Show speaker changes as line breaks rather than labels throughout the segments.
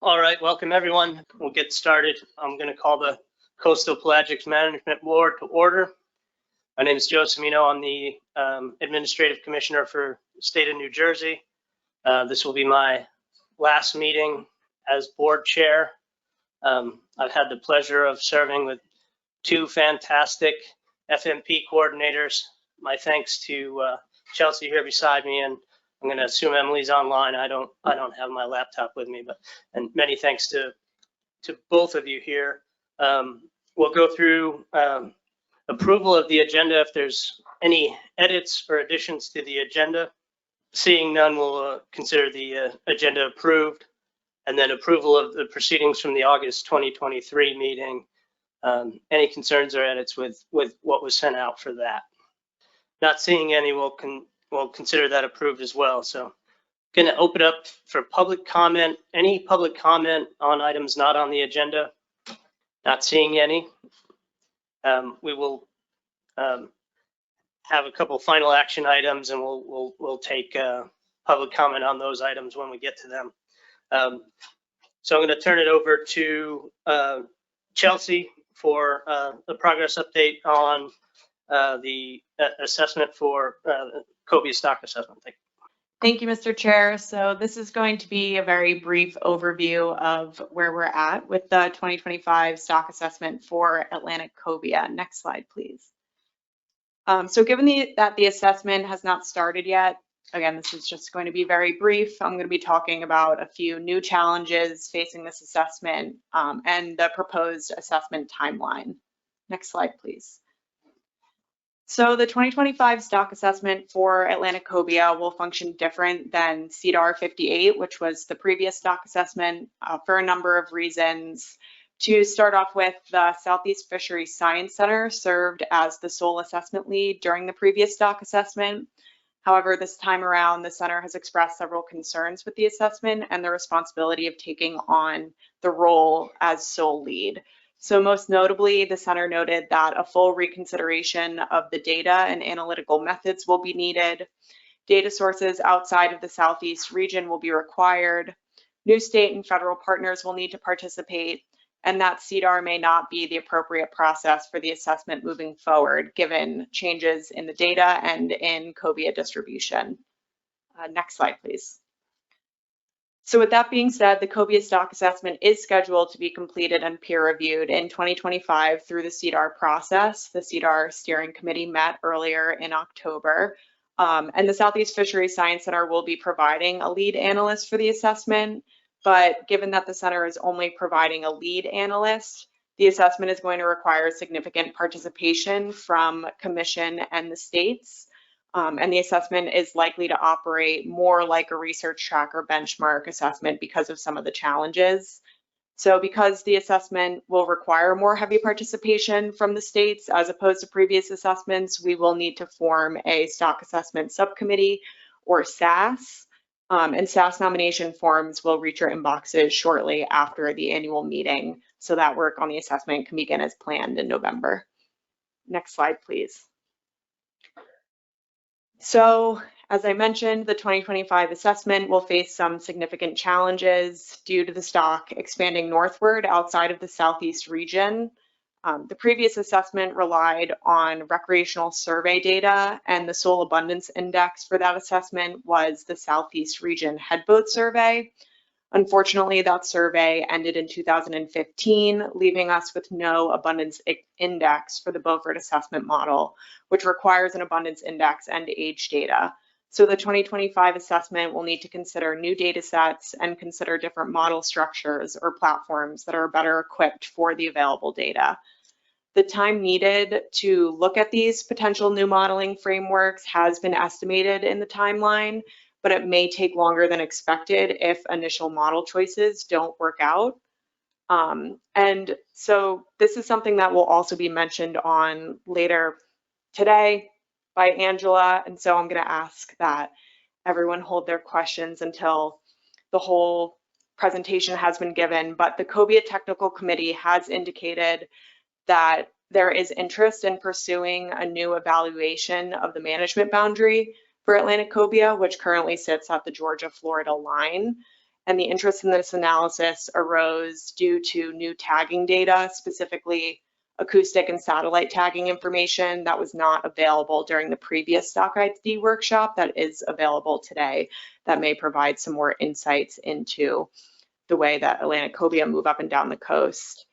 All right, welcome everyone. We'll get started. I'm going to call the Coastal Pelagics Management Board to order. My name is Joe Cimino. I'm the Administrative Commissioner for the state of New Jersey. This will be my last meeting as board chair. I've had the pleasure of serving with two fantastic FMP coordinators. My thanks to Chelsea here beside me, and I'm going to assume Emily's online. I don't have my laptop with me, and many thanks to both of you here. We'll go through approval of the agenda if there's any edits or additions to the agenda. Seeing none, we'll consider the agenda approved, and then approval of the proceedings from the August 2023 meeting. Any concerns or edits with what was sent out for that? Not seeing any, we'll consider that approved as well. So going to open up for public comment. Any public comment on items not on the agenda? Not seeing any. We will have a couple final action items, and we'll take public comment on those items when we get to them. So I'm going to turn it over to Chelsea for the progress update on the assessment for Cobia stock assessment.
Thank you, Mr. Chair. So this is going to be a very brief overview of where we're at with the 2025 stock assessment for Atlantic Cobia. Next slide, please. So given that the assessment has not started yet, again, this is just going to be very brief. I'm going to be talking about a few new challenges facing this assessment and the proposed assessment timeline. Next slide, please. So the 2025 stock assessment for Atlantic Cobia will function different than CDAR 58, which was the previous stock assessment for a number of reasons. To start off with, the Southeast Fisheries Science Center served as the sole assessment lead during the previous stock assessment. However, this time around, the center has expressed several concerns with the assessment and the responsibility of taking on the role as sole lead. So most notably, the center noted that a full reconsideration of the data and analytical methods will be needed. Data sources outside of the Southeast region will be required. New state and federal partners will need to participate, and that CDAR may not be the appropriate process for the assessment moving forward, given changes in the data and in cobia distribution. Next slide, please. So with that being said, the cobia stock assessment is scheduled to be completed and peer reviewed in 2025 through the CDAR process. The CDAR steering committee met earlier in October, and the Southeast Fisheries Science Center will be providing a lead analyst for the assessment. But given that the center is only providing a lead analyst, the assessment is going to require significant participation from Commission and the states. And the assessment is likely to operate more like a research track or benchmark assessment because of some of the challenges. So because the assessment will require more heavy participation from the states as opposed to previous assessments, we will need to form a stock assessment subcommittee or SAS. And SAS nomination forms will reach your inboxes shortly after the annual meeting, so that work on the assessment can begin as planned in November. Next slide, please. So, as I mentioned, the 2025 assessment will face some significant challenges due to the stock expanding northward outside of the Southeast region. The previous assessment relied on recreational survey data, and the sole abundance index for that assessment was the Southeast region headboat survey. Unfortunately, that survey ended in 2015, leaving us with no abundance index for the Beaufort assessment model, which requires an abundance index and age data. So the 2025 assessment will need to consider new data sets and consider different model structures or platforms that are better equipped for the available data. The time needed to look at these potential new modeling frameworks has been estimated in the timeline, but it may take longer than expected if initial model choices don't work out. And so this is something that will also be mentioned on later today by Angela. And so I'm going to ask that everyone hold their questions until the whole presentation has been given. But the Cobia Technical Committee has indicated that there is interest in pursuing a new evaluation of the management boundary for Atlantic Cobia, which currently sits at the Georgia-Florida line. And the interest in this analysis arose due to new tagging data, specifically acoustic and satellite tagging information that was not available during the previous stock ID workshop that is available today, that may provide some more insights into the way that Atlantic cobia move up and down the coast.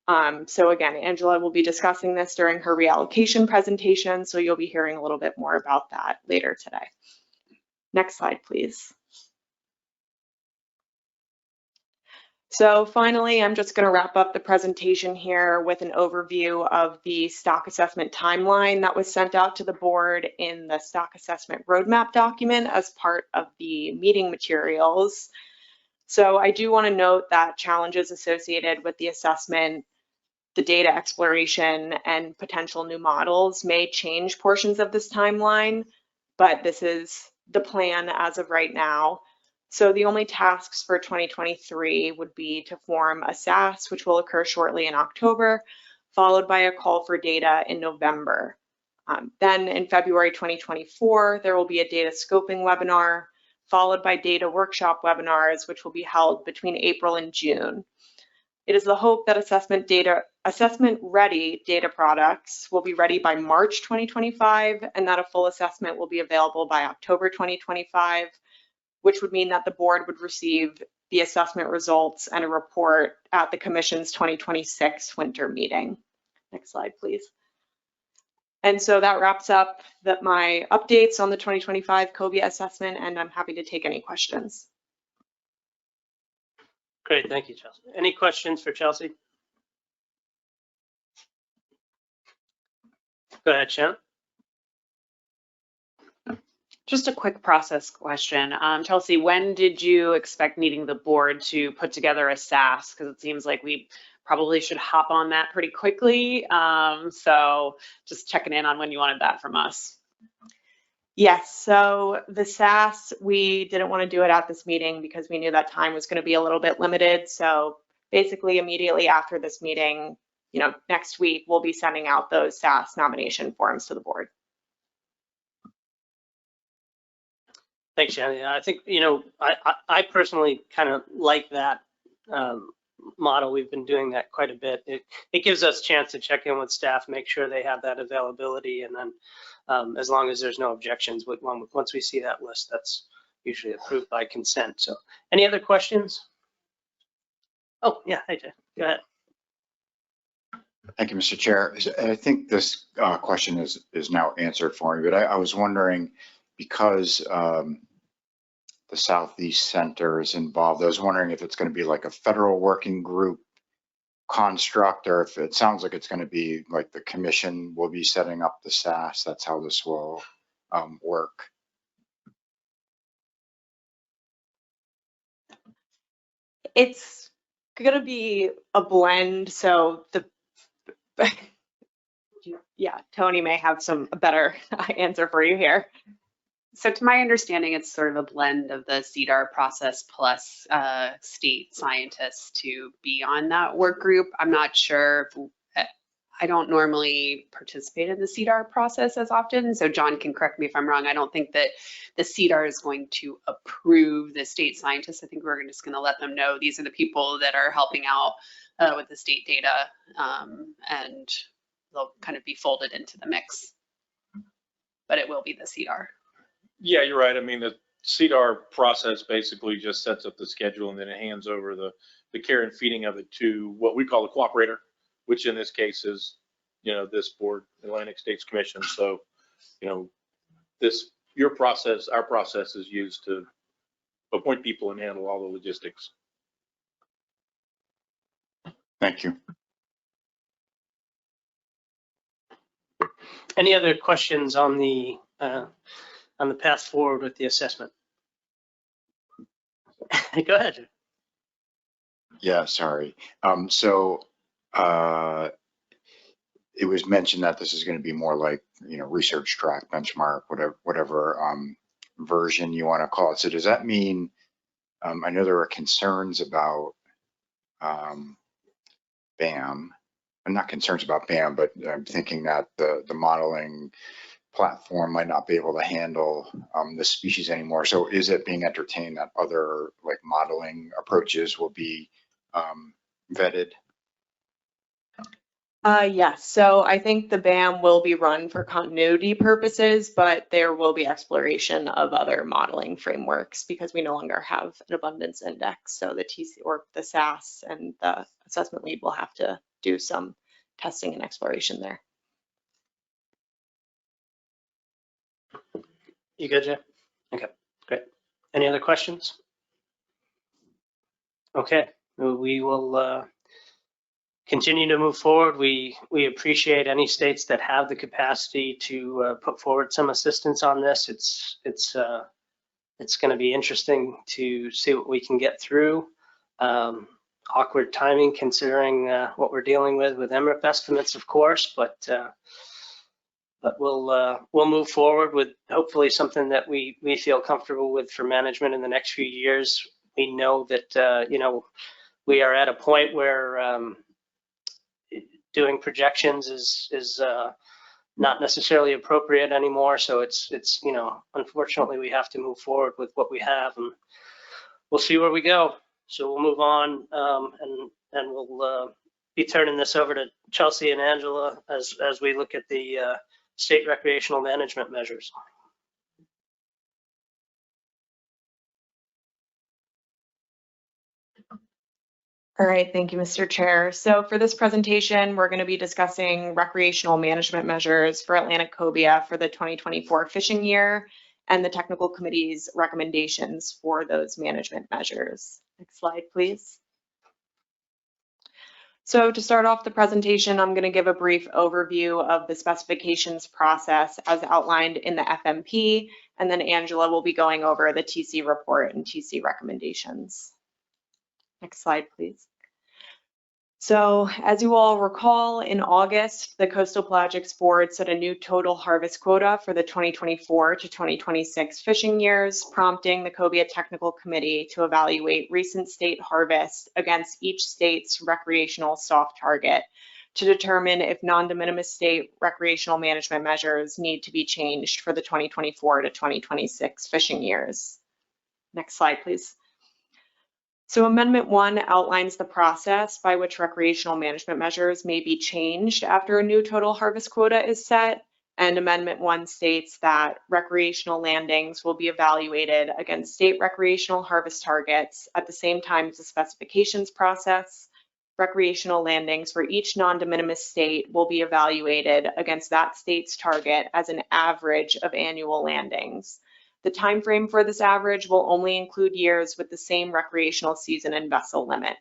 So again, Angela will be discussing this during her reallocation presentation, so you'll be hearing a little bit more about that later today. Next slide, please. So finally, I'm just going to wrap up the presentation here with an overview of the stock assessment timeline that was sent out to the board in the stock assessment roadmap document as part of the meeting materials. So I do want to note that challenges associated with the assessment, the data exploration, and potential new models may change portions of this timeline, but this is the plan as of right now. So the only tasks for 2023 would be to form a SAS, which will occur shortly in October, followed by a call for data in November. Then in February 2024, there will be a data scoping webinar, followed by data workshop webinars, which will be held between April and June. It is the hope that assessment-ready data products will be ready by March 2025, and that a full assessment will be available by October 2025, which would mean that the board would receive the assessment results and a report at the Commission's 2026 winter meeting. Next slide, please. And so that wraps up my updates on the 2025 cobia assessment, and I'm happy to take any questions.
Great, thank you, Chelsea. Any questions for Chelsea? Go ahead, Shannon.
Just a quick process question. Chelsea, when did you expect needing the board to put together a SAS? Because it seems like we probably should hop on that pretty quickly. So just checking in on when you wanted that from us.
Yes, so the SAS, we didn't want to do it at this meeting because we knew that time was going to be a little bit limited. So basically immediately after this meeting, next week, we'll be sending out those SAS nomination forms to the board.
Thanks, Shannon. I think, I personally kind of like that model. We've been doing that quite a bit. It gives us a chance to check in with staff, make sure they have that availability, and then as long as there's no objections, once we see that list, that's usually approved by consent. So any other questions? Oh, yeah, hey, Jay, go ahead.
Thank you, Mr. Chair. I think this question is now answered for me, but I was wondering, because the Southeast Center is involved, I was wondering if it's going to be like a federal working group construct, or if it sounds like it's going to be like the commission will be setting up the SAS. That's how this will work.
It's going to be a blend. So yeah, Tony may have a better answer for you here.
So to my understanding, it's sort of a blend of the CDAR process plus state scientists to be on that work group. I'm not sure. I don't normally participate in the CDAR process as often, so John can correct me if I'm wrong. I don't think that the CDAR is going to approve the state scientists. I think we're just going to let them know these are the people that are helping out with the state data, and they'll kind of be folded into the mix. But it will be the CDAR.
Yeah, you're right. I mean, the CDAR process basically just sets up the schedule, and then it hands over the care and feeding of it to what we call a cooperator, which in this case is, this board, Atlantic States Commission. So, our process is used to appoint people and handle all the logistics.
Thank you.
Any other questions on the path forward with the assessment? Go ahead.
Yeah, sorry. It was mentioned that this is going to be more like, research track, benchmark, whatever version you want to call it. So does that mean, I know there are concerns about BAM. I'm not concerns about BAM, but I'm thinking that the modeling platform might not be able to handle this species anymore. So is it being entertained that other like modeling approaches will be vetted?
Yes, so I think the BAM will be run for continuity purposes, but there will be exploration of other modeling frameworks because we no longer have an abundance index. So the TC or the SAS and the assessment lead will have to do some testing and exploration there.
You good, Jay? Okay, great. Any other questions? Okay, we will continue to move forward. We appreciate any states that have the capacity to put forward some assistance on this. It's going to be interesting to see what we can get through. Awkward timing considering what we're dealing with MRIP estimates, of course, but we'll move forward with hopefully something that we feel comfortable with for management in the next few years. We know that we are at a point where doing projections is not necessarily appropriate anymore. So it's unfortunately we have to move forward with what we have, and we'll see where we go. So we'll move on, and we'll be turning this over to Chelsea and Angela as we look at the state recreational management measures.
All right, thank you, Mr. Chair. So for this presentation, we're going to be discussing recreational management measures for Atlantic cobia for the 2024 fishing year and the technical committee's recommendations for those management measures. Next slide, please. So to start off the presentation, I'm going to give a brief overview of the specifications process as outlined in the FMP, and then Angela will be going over the TC report and TC recommendations. Next slide, please. So as you all recall, in August, the Coastal Pelagics Board set a new total harvest quota for the 2024 to 2026 fishing years, prompting the cobia Technical Committee to evaluate recent state harvest against each state's recreational soft target to determine if non-de minimis state recreational management measures need to be changed for the 2024 to 2026 fishing years. Next slide, please. So Amendment 1 outlines the process by which recreational management measures may be changed after a new total harvest quota is set. And Amendment 1 states that recreational landings will be evaluated against state recreational harvest targets at the same time as the specifications process. Recreational landings for each non-de minimis state will be evaluated against that state's target as an average of annual landings. The time frame for this average will only include years with the same recreational season and vessel limit.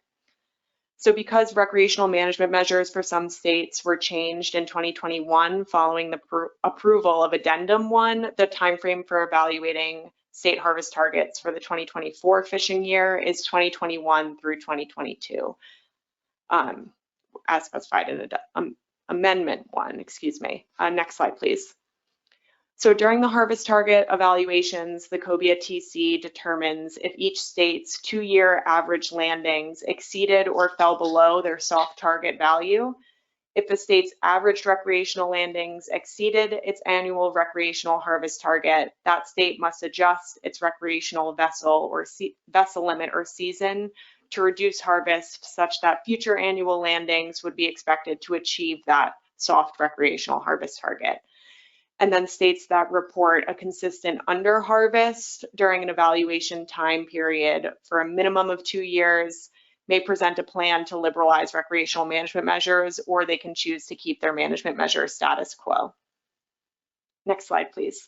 So because recreational management measures for some states were changed in 2021 following the approval of Addendum 1, the time frame for evaluating state harvest targets for the 2024 fishing year is 2021 through 2022, as specified in Amendment 1, excuse me. Next slide, please. So during the harvest target evaluations, the cobia TC determines if each state's 2-year average landings exceeded or fell below their soft target value. If the state's average recreational landings exceeded its annual recreational harvest target, that state must adjust its recreational vessel or vessel limit or season to reduce harvest such that future annual landings would be expected to achieve that soft recreational harvest target. And then states that report a consistent under harvest during an evaluation time period for a minimum of 2 years may present a plan to liberalize recreational management measures, or they can choose to keep their management measure status quo. Next slide, please.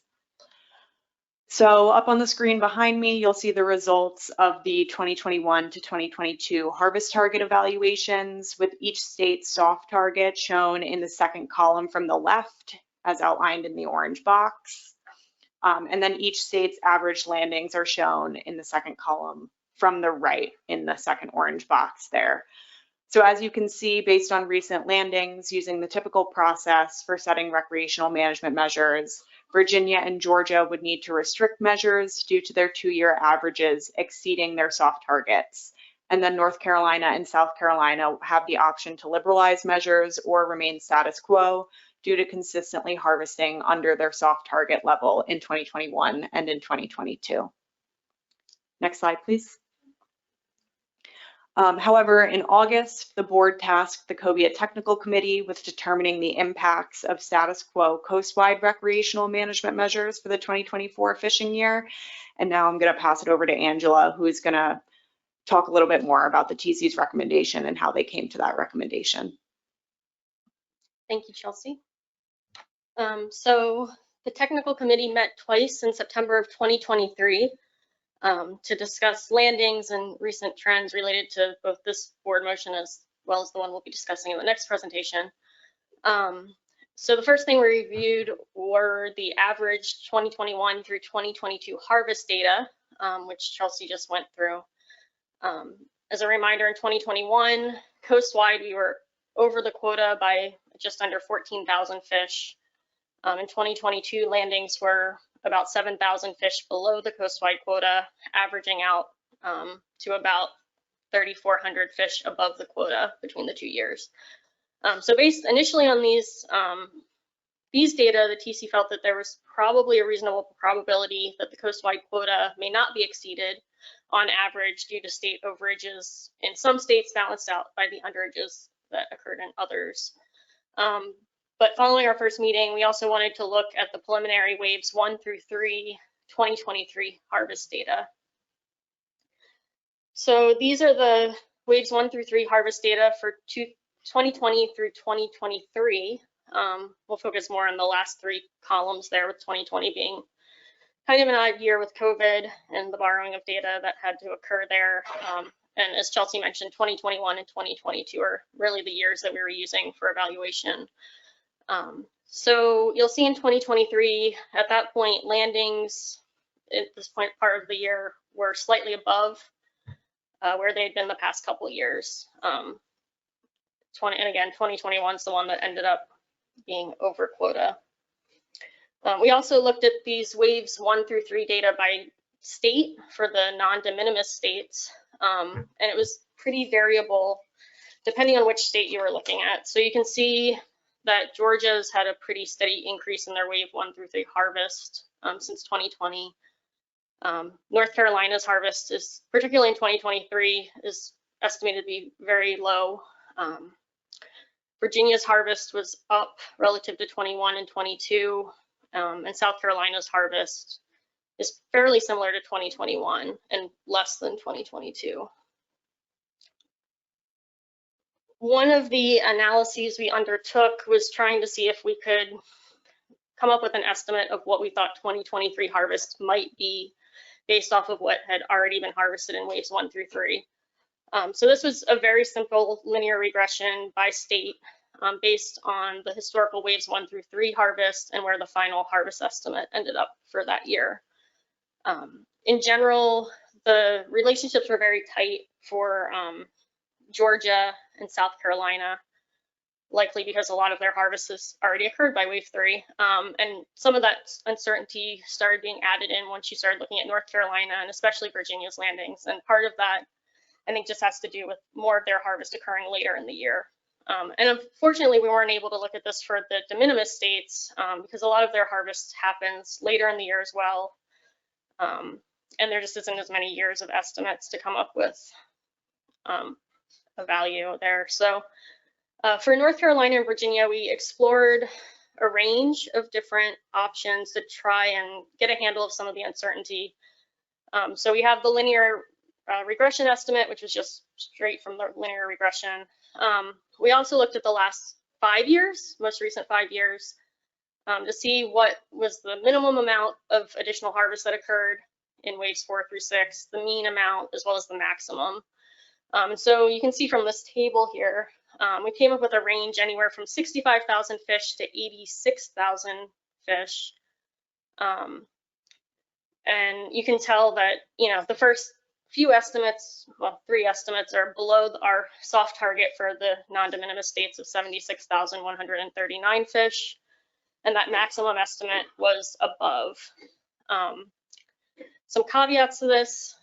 So up on the screen behind me, you'll see the results of the 2021 to 2022 harvest target evaluations, with each state's soft target shown in the second column from the left, as outlined in the orange box. And then each state's average landings are shown in the second column from the right in the second orange box there. So as you can see, based on recent landings using the typical process for setting recreational management measures, Virginia and Georgia would need to restrict measures due to their 2-year averages exceeding their soft targets. And then North Carolina and South Carolina have the option to liberalize measures or remain status quo due to consistently harvesting under their soft target level in 2021 and in 2022. Next slide, please. However, in August, the board tasked the Cobia Technical Committee with determining the impacts of status quo coastwide recreational management measures for the 2024 fishing year. And now I'm going to pass it over to Angela, who is going to talk a little bit more about the TC's recommendation and how they came to that recommendation.
Thank you, Chelsea. So the technical committee met twice in September of 2023 to discuss landings and recent trends related to both this board motion as well as the one we'll be discussing in the next presentation. So the first thing we reviewed were the average 2021 through 2022 harvest data, which Chelsea just went through. As a reminder, in 2021, coastwide, we were over the quota by just under 14,000 fish. In 2022, landings were about 7,000 fish below the coastwide quota, averaging out to about 3,400 fish above the quota between the 2 years. So based initially on these data, the TC felt that there was probably a reasonable probability that the coastwide quota may not be exceeded on average due to state overages in some states balanced out by the underages that occurred in others. But following our first meeting, we also wanted to look at the preliminary waves 1 through 3 2023 harvest data. So these are the waves 1 through 3 harvest data for 2020 through 2023. We'll focus more on the last 3 columns there, with 2020 being kind of an odd year with COVID and the borrowing of data that had to occur there. And as Chelsea mentioned, 2021 and 2022 are really the years that we were using for evaluation. So you'll see in 2023, at that point, landings at this point part of the year were slightly above where they'd been the past couple of years. And again, 2021 is the one that ended up being over quota. We also looked at these waves 1 through 3 data by state for the non-de minimis states, and it was pretty variable depending on which state you were looking at. So you can see that Georgia's had a pretty steady increase in their wave 1 through 3 harvest since 2020. North Carolina's harvest is, particularly in 2023, is estimated to be very low. Virginia's harvest was up relative to 21 and 22, and South Carolina's harvest is fairly similar to 2021 and less than 2022. One of the analyses we undertook was trying to see if we could come up with an estimate of what we thought 2023 harvest might be based off of what had already been harvested in waves 1 through 3. So this was a very simple linear regression by state based on the historical waves 1 through 3 harvest and where the final harvest estimate ended up for that year. In general, the relationships were very tight for Georgia and South Carolina, likely because a lot of their harvest has already occurred by wave 3. And some of that uncertainty started being added in once you started looking at North Carolina and especially Virginia's landings. And part of that, I think, just has to do with more of their harvest occurring later in the year. And unfortunately, we weren't able to look at this for the de minimis states because a lot of their harvest happens later in the year as well. And there just isn't as many years of estimates to come up with a value there. So for North Carolina and Virginia, we explored a range of different options to try and get a handle of some of the uncertainty. So we have the linear regression estimate, which was just straight from the linear regression. We also looked at the last 5 years, most recent 5 years, to see what was the minimum amount of additional harvest that occurred in waves 4 through 6, the mean amount, as well as the maximum. So you can see from this table here, we came up with a range anywhere from 65,000 fish to 86,000 fish. And you can tell that, you know, the first few estimates, well, 3 estimates are below our soft target for the non-de minimis states of 76,139 fish. And that maximum estimate was above. Some caveats to this.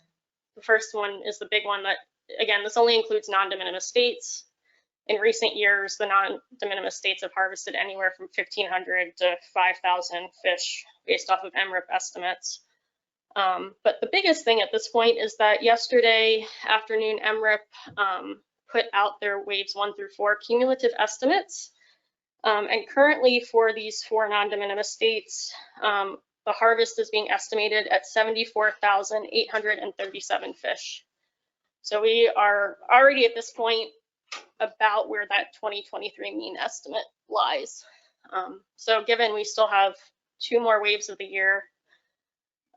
The first one is the big one that, again, this only includes non-de minimis states. In recent years, the non-de minimis states have harvested anywhere from 1,500 to 5,000 fish based off of MRIP estimates. But the biggest thing at this point is that yesterday afternoon, MRIP put out their waves 1 through 4 cumulative estimates. And currently for these 4 non-de minimis states, the harvest is being estimated at 74,837 fish. So we are already at this point about where that 2023 mean estimate lies. So given we still have 2 more waves of the year,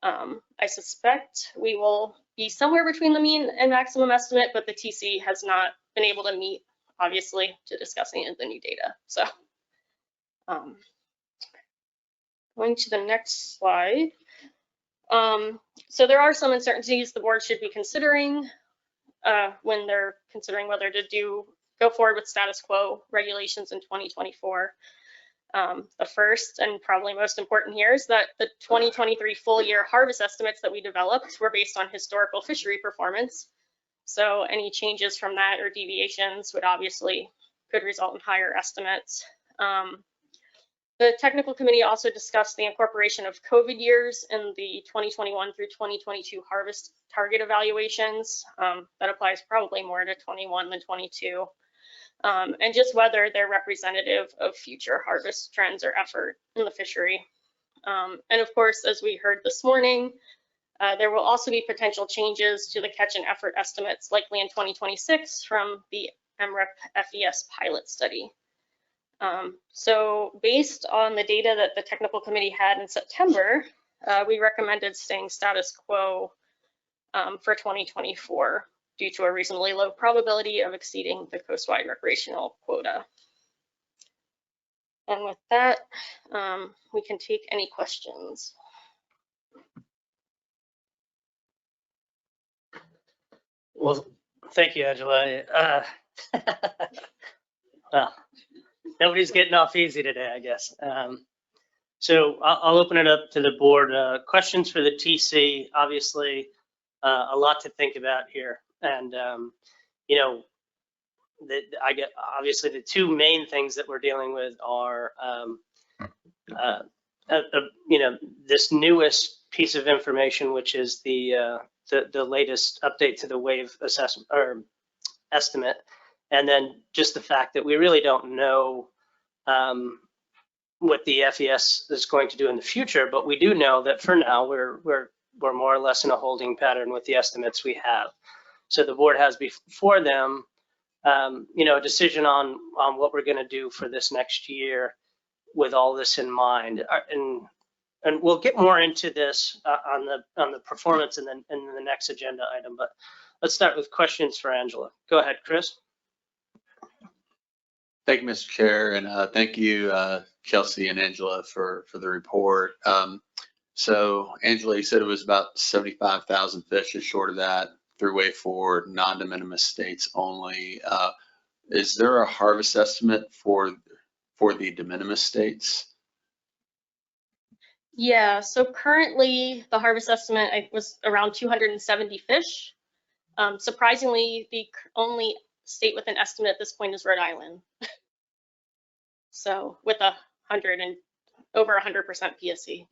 I suspect we will be somewhere between the mean and maximum estimate, but the TC has not been able to meet, obviously, to discuss any of the new data. So going to the next slide. So there are some uncertainties the board should be considering when they're considering whether to go forward with status quo regulations in 2024. The first and probably most important here is that the 2023 full year harvest estimates that we developed were based on historical fishery performance. So any changes from that or deviations could result in higher estimates. The technical committee also discussed the incorporation of COVID years in the 2021 through 2022 harvest target evaluations. That applies probably more to 21 than 22. And just whether they're representative of future harvest trends or effort in the fishery. And of course, as we heard this morning, there will also be potential changes to the catch and effort estimates likely in 2026 from the MREP FES pilot study. So based on the data that the technical committee had in September, we recommended staying status quo for 2024 due to a reasonably low probability of exceeding the coastwide recreational quota. And with that, we can take any questions.
Well, thank you, Angela. Well, nobody's getting off easy today, I guess. So I'll open it up to the board. Questions for the TC, obviously a lot to think about here. And, you know, I get obviously the 2 main things that we're dealing with are, you know, this newest piece of information, which is the latest update to the wave assessment or estimate, and then just the fact that we really don't know what the FES is going to do in the future, but we do know that for now we're more or less in a holding pattern with the estimates we have. So the board has before them, you know, a decision on what we're going to do for this next year with all this in mind. And we'll get more into this on the performance in the next agenda item. But let's start with questions for Angela. Go ahead, Chris.
Thank you, Mr. Chair, and thank you, Chelsea and Angela, for the report. So, Angela, you said it was about 75,000 fish, is short of that, through wave 4, non-de minimis states only. Is there a harvest estimate for the de minimis states?
Yeah, so currently the harvest estimate was around 270 fish. Surprisingly, the only state with an estimate at this point is Rhode Island. So with over 100% PSC,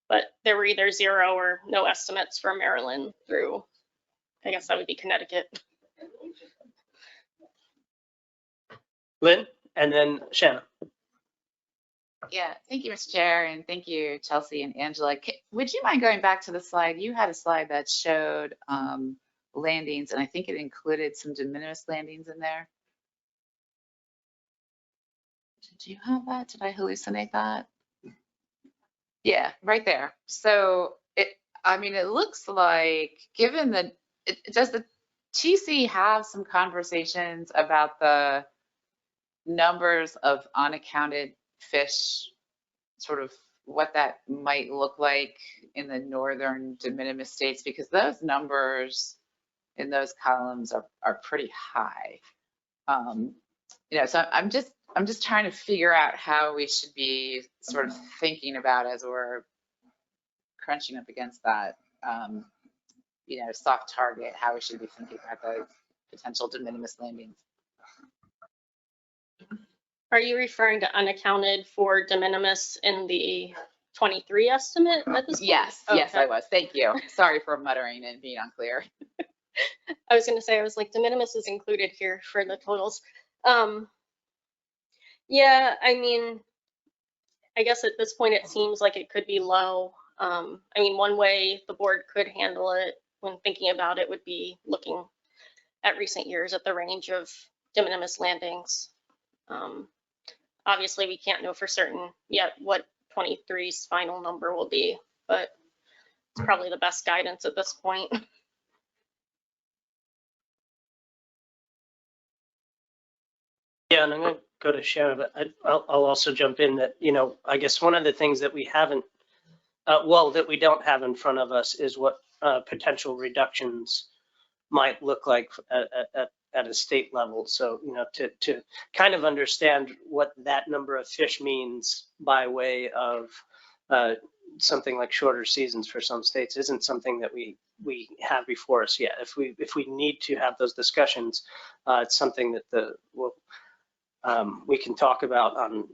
but there were either 0 or no estimates for Maryland through, I guess that would be Connecticut.
Lynn, and then Shanna.
Yeah, thank you, Mr. Chair, and thank you, Chelsea and Angela. Would you mind going back to the slide? You had a slide that showed landings, and I think it included some de minimis landings in there. Did you have that? Did I hallucinate that? Yeah, right there. So I mean, it looks like, given that, does the TC have some conversations about the numbers of unaccounted fish, sort of what that might look like in the northern de minimis states? Because those numbers in those columns are pretty high. You know, so I'm just trying to figure out how we should be sort of thinking about as we're crunching up against that, you know, soft target, how we should be thinking about those potential de minimis landings.
Are you referring to unaccounted for de minimis in the 23 estimate at this point?
Yes, yes,
Okay.
I was. Thank you. Sorry for muttering and being unclear.
I was gonna say, I was like, de minimis is included here for the totals. Yeah, I mean, I guess at this point, it seems like it could be low. I mean, one way the board could handle it when thinking about it would be looking at recent years at the range of de minimis landings. Obviously, we can't know for certain yet what 23's final number will be, but it's probably the best guidance at this point.
Yeah, and I'm going to go to Sharon, but I'll also jump in that, you know, I guess one of the things that we haven't, that we don't have in front of us is what potential reductions might look like at a state level. So, you know, to kind of understand what that number of fish means by way of something like shorter seasons for some states isn't something that we have before us yet. If we need to have those discussions, it's something that we can talk about on.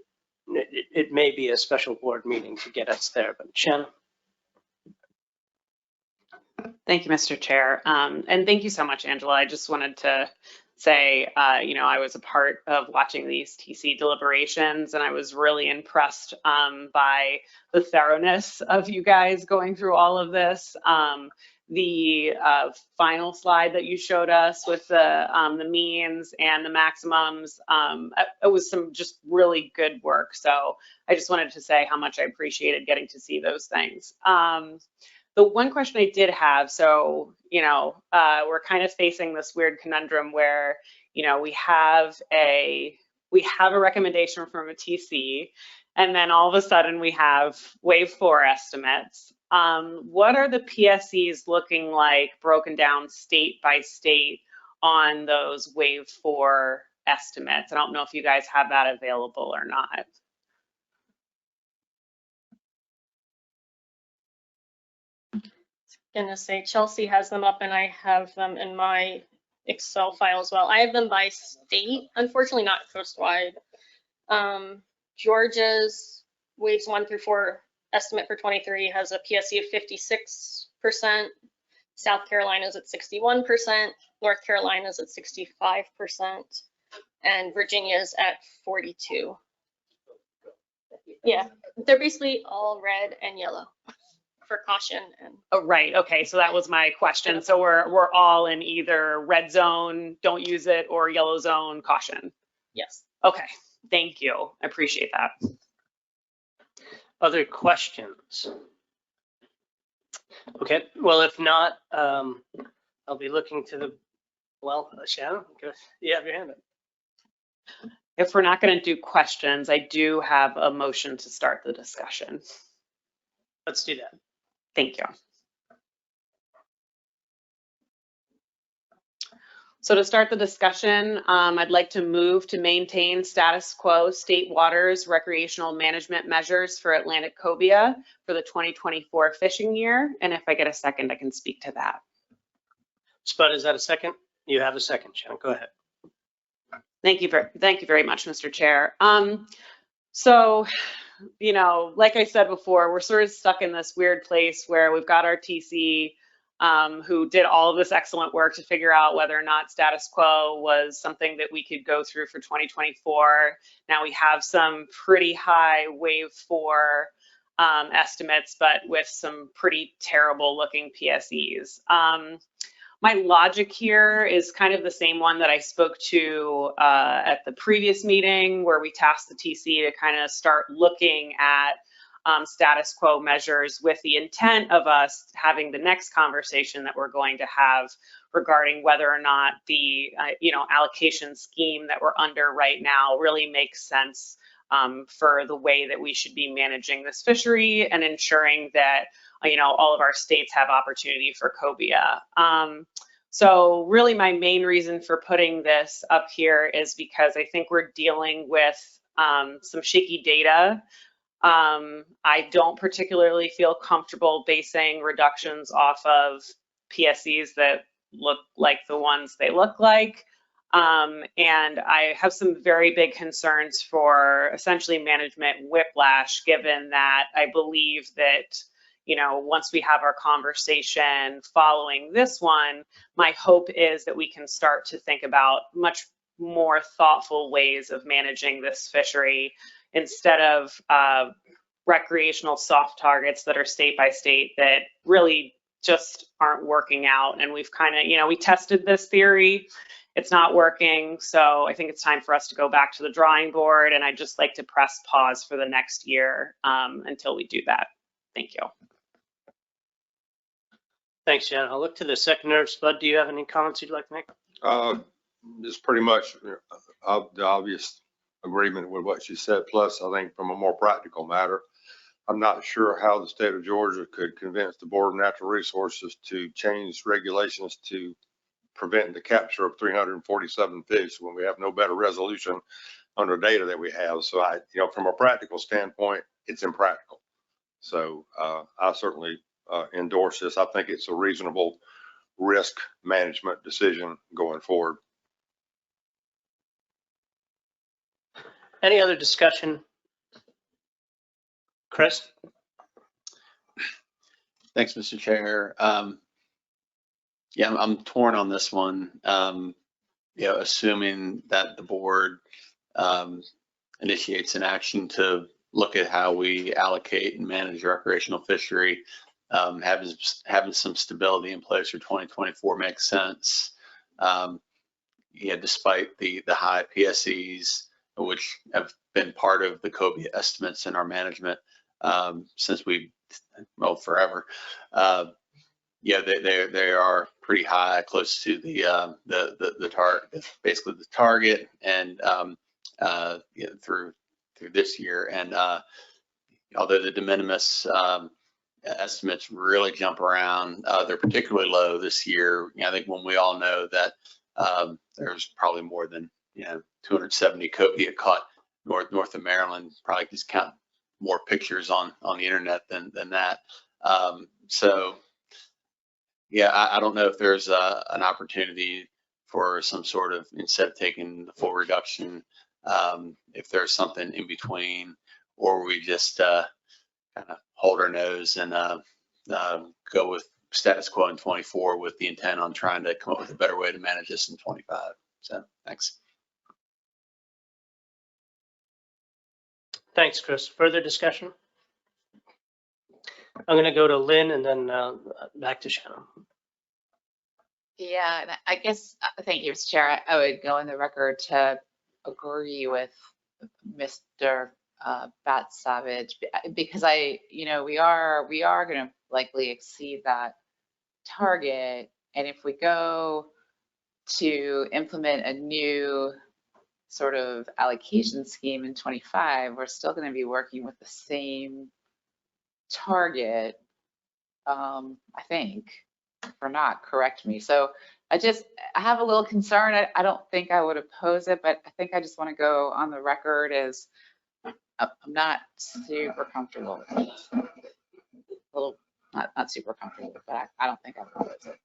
It may be a special board meeting to get us there, but Shannon.
Thank you, Mr. Chair. And thank you so much, Angela. I just wanted to say, you know, I was a part of watching these TC deliberations, and I was really impressed by the thoroughness of you guys going through all of this. The final slide that you showed us with the means and the maximums, it was some just really good work. So I just wanted to say how much I appreciated getting to see those things. The one question I did have, so, you know, we're kind of facing this weird conundrum where, you know, we have a recommendation from a TC, and then all of a sudden we have wave 4 estimates. What are the PSEs looking like broken down state by state on those wave 4 estimates? I don't know if you guys have that available or not.
Gonna say Chelsea has them up and I have them in my Excel file as well. I have them by state, unfortunately not coastwide. Georgia's waves 1 through 4 estimate for 23 has a PSE of 56%. South Carolina's at 61%. North Carolina's at 65%. And Virginia's at 42. Yeah, they're basically all red and yellow for caution. And
oh, right. Okay. So that was my question. So we're all in either red zone, don't use it, or yellow zone, caution.
yes.
Okay. Thank you. I appreciate that.
Other questions? Okay. Well, if not, I'll be looking to the, Shannon, you have your hand up.
If we're not going to do questions, I do have a motion to start the discussion.
Let's do that.
Thank you. So to start the discussion, I'd like to move to maintain status quo state waters recreational management measures for Atlantic cobia for the 2024 fishing year. And if I get a second, I can speak to that.
Spud, is that a second? You have a second, Shannon. Go ahead.
Thank you very much, Mr. Chair. So, you know, like I said before, we're sort of stuck in this weird place where we've got our TC who did all of this excellent work to figure out whether or not status quo was something that we could go through for 2024. Now we have some pretty high wave 4 estimates, but with some pretty terrible looking PSEs. My logic here is kind of the same one that I spoke to at the previous meeting, where we tasked the TC to kind of start looking at status quo measures with the intent of us having the next conversation that we're going to have regarding whether or not the allocation scheme that we're under right now really makes sense for the way that we should be managing this fishery and ensuring that all of our states have opportunity for cobia. So really my main reason for putting this up here is because I think we're dealing with some shaky data. I don't particularly feel comfortable basing reductions off of PSEs that look like the ones they look like. And I have some very big concerns for essentially management whiplash, given that I believe that, you know, once we have our conversation following this one, my hope is that we can start to think about much more thoughtful ways of managing this fishery instead of recreational soft targets that are state by state that really just aren't working out. And we've kind of, you know, we tested this theory, it's not working. So I think it's time for us to go back to the drawing board, and I'd just like to press pause for the next year until we do that. Thank you.
Thanks, Jen. I'll look to the seconder. Spud, do you have any comments you'd like to make?
It's pretty much the obvious agreement with what she said. Plus, I think from a more practical matter, I'm not sure how the state of Georgia could convince the Board of Natural Resources to change regulations to prevent the capture of 347 fish when we have no better resolution on the data that we have. So from a practical standpoint, it's impractical. So I certainly endorse this. I think it's a reasonable risk management decision going forward.
Any other discussion? Chris?
Thanks, Mr. Chair. Yeah, I'm torn on this one. Assuming that the board initiates an action to look at how we allocate and manage recreational fishery, having some stability in place for 2024 makes sense. Despite the high PSEs, which have been part of the cobia estimates in our management since forever. They are pretty high, close to the target, basically the target, and through this year. And although the de minimis estimates really jump around, they're particularly low this year. I think when we all know that there's probably more than 270 cobia caught north of Maryland. Probably just count more pictures on the internet than that. So yeah, I don't know if there's an opportunity for some sort of, instead of taking the full reduction, if there's something in between, or we just kind of hold our nose and go with status quo in 24 with the intent on trying to come up with a better way to manage this in 25. So thanks.
Thanks, Chris. Further discussion? I'm going to go to Lynn and then back to Shannon.
Yeah, and I guess, thank you, Mr. Chair. I would go on the record to agree with Mr. Bat Savage, because we are going to likely exceed that target. And if we go to implement a new sort of allocation scheme in 25, we're still going to be working with the same target, I think, or not, correct me. So I have a little concern. I don't think I would oppose it, but I think I just want to go on the record as I'm not super comfortable. A little, not super comfortable, but I don't think I would oppose it.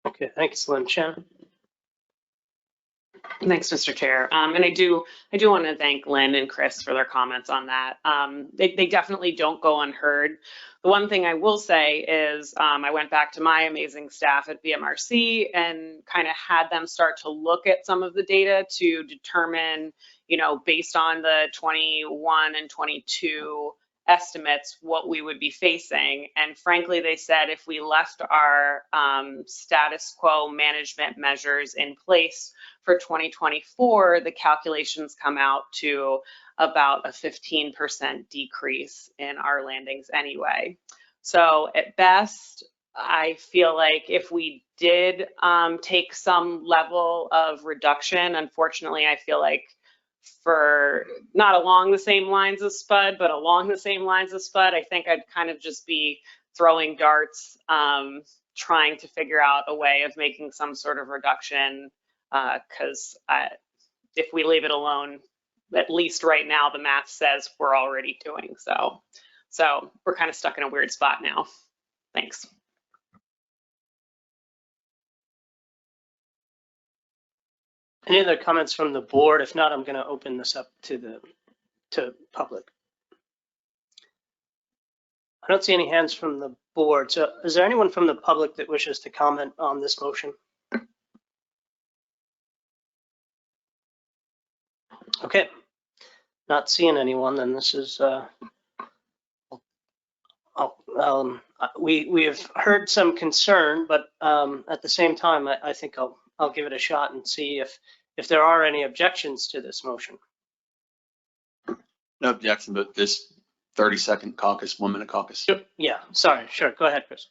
Okay, thanks, Lynn. Shannon?
Thanks, Mr. Chair. And I do want to thank Lynn and Chris for their comments on that. They definitely don't go unheard. The one thing I will say is I went back to my amazing staff at BMRC and kind of had them start to look at some of the data to determine, based on the 21 and 22 estimates, what we would be facing. And frankly, they said if we left our status quo management measures in place for 2024, the calculations come out to about a 15% decrease in our landings anyway. So at best, I feel like if we did take some level of reduction, unfortunately, I feel like for not along the same lines as Spud, but along the same lines as Spud, I think I'd kind of just be throwing darts, trying to figure out a way of making some sort of reduction, because if we leave it alone, at least right now, the math says we're already doing so. So we're kind of stuck in a weird spot now. Thanks.
Any other comments from the board? If not, I'm going to open this up to public. I don't see any hands from the board. So is there anyone from the public that wishes to comment on this motion? Okay, not seeing anyone, then this is, we have heard some concern, but at the same time, I think I'll give it a shot and see if there are any objections to this motion.
No objection, but this 30-second caucus, 1 minute caucus.
Yeah, sorry, sure. Go ahead, Chris.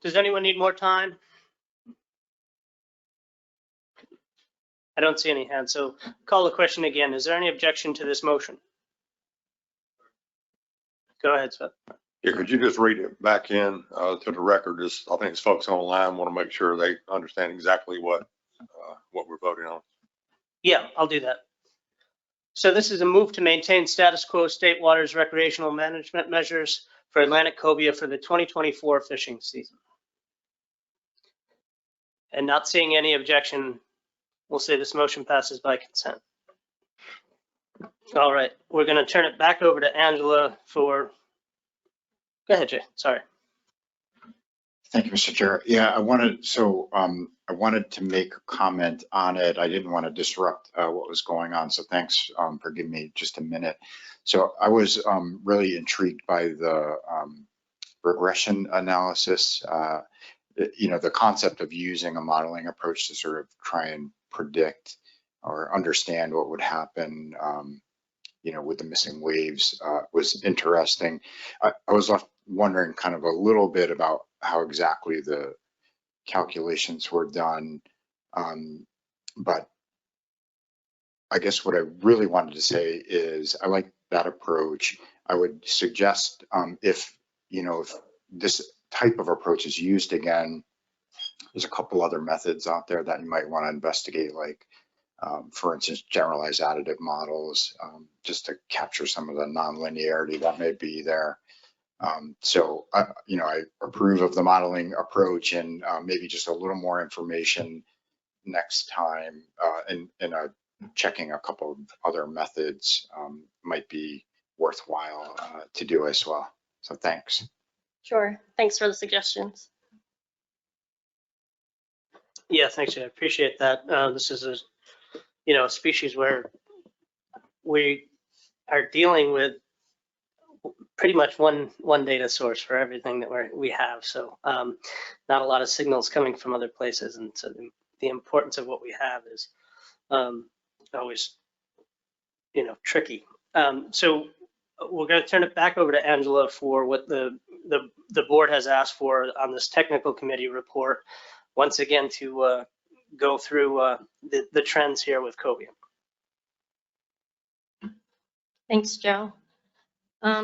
Does anyone need more time? I don't see any hands, so call the question again. Is there any objection to this motion? Go ahead, Seth.
Yeah, could you just read it back in to the record? Just, I think it's folks online want to make sure they understand exactly what we're voting on.
Yeah, I'll do that. So this is a move to maintain status quo state waters recreational management measures for Atlantic cobia for the 2024 fishing season. And not seeing any objection, we'll say this motion passes by consent. All right, we're going to turn it back over to Angela for, go ahead, Jay, sorry.
Thank you, Mr. Chair. Yeah, I wanted to make a comment on it. I didn't want to disrupt what was going on, so thanks for giving me just a minute. So I was really intrigued by the regression analysis. The concept of using a modeling approach to sort of try and predict or understand what would happen, with the missing waves was interesting. I was left wondering kind of a little bit about how exactly the calculations were done. But I guess what I really wanted to say is I like that approach. I would suggest if this type of approach is used again, there's a couple other methods out there that you might want to investigate, like for instance, generalized additive models, just to capture some of the nonlinearity that may be there. So I approve of the modeling approach, and maybe just a little more information next time, and checking a couple of other methods might be worthwhile to do as well. So thanks.
Sure. Thanks for the suggestions.
Yeah, thanks, Jay. I appreciate that. This is a species where we are dealing with pretty much one data source for everything that we have. So not a lot of signals coming from other places, and so the importance of what we have is always tricky. So we're going to turn it back over to Angela for what the board has asked for on this technical committee report, once again to go through the trends here with cobia.
Thanks, Joe.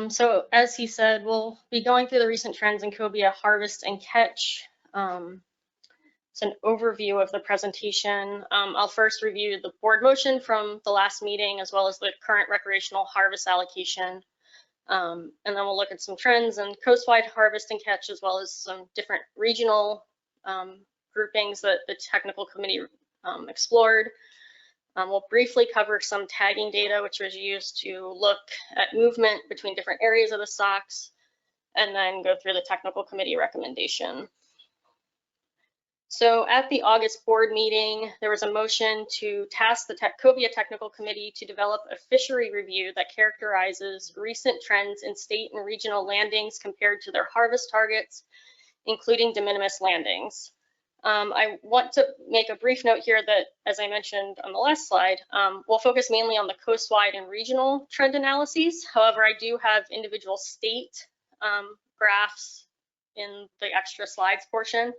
So as he said, we'll be going through the recent trends in cobia harvest and catch. It's an overview of the presentation. I'll first review the board motion from the last meeting, as well as the current recreational harvest allocation. And then we'll look at some trends in coastwide harvest and catch, as well as some different regional groupings that the technical committee explored. We'll briefly cover some tagging data, which was used to look at movement between different areas of the stocks, and then go through the technical committee recommendation. So at the August board meeting, there was a motion to task the cobia technical committee to develop a fishery review that characterizes recent trends in state and regional landings compared to their harvest targets, including de minimis landings. I want to make a brief note here that, as I mentioned on the last slide, we'll focus mainly on the coastwide and regional trend analyses. However, I do have individual state graphs in the extra slides portion.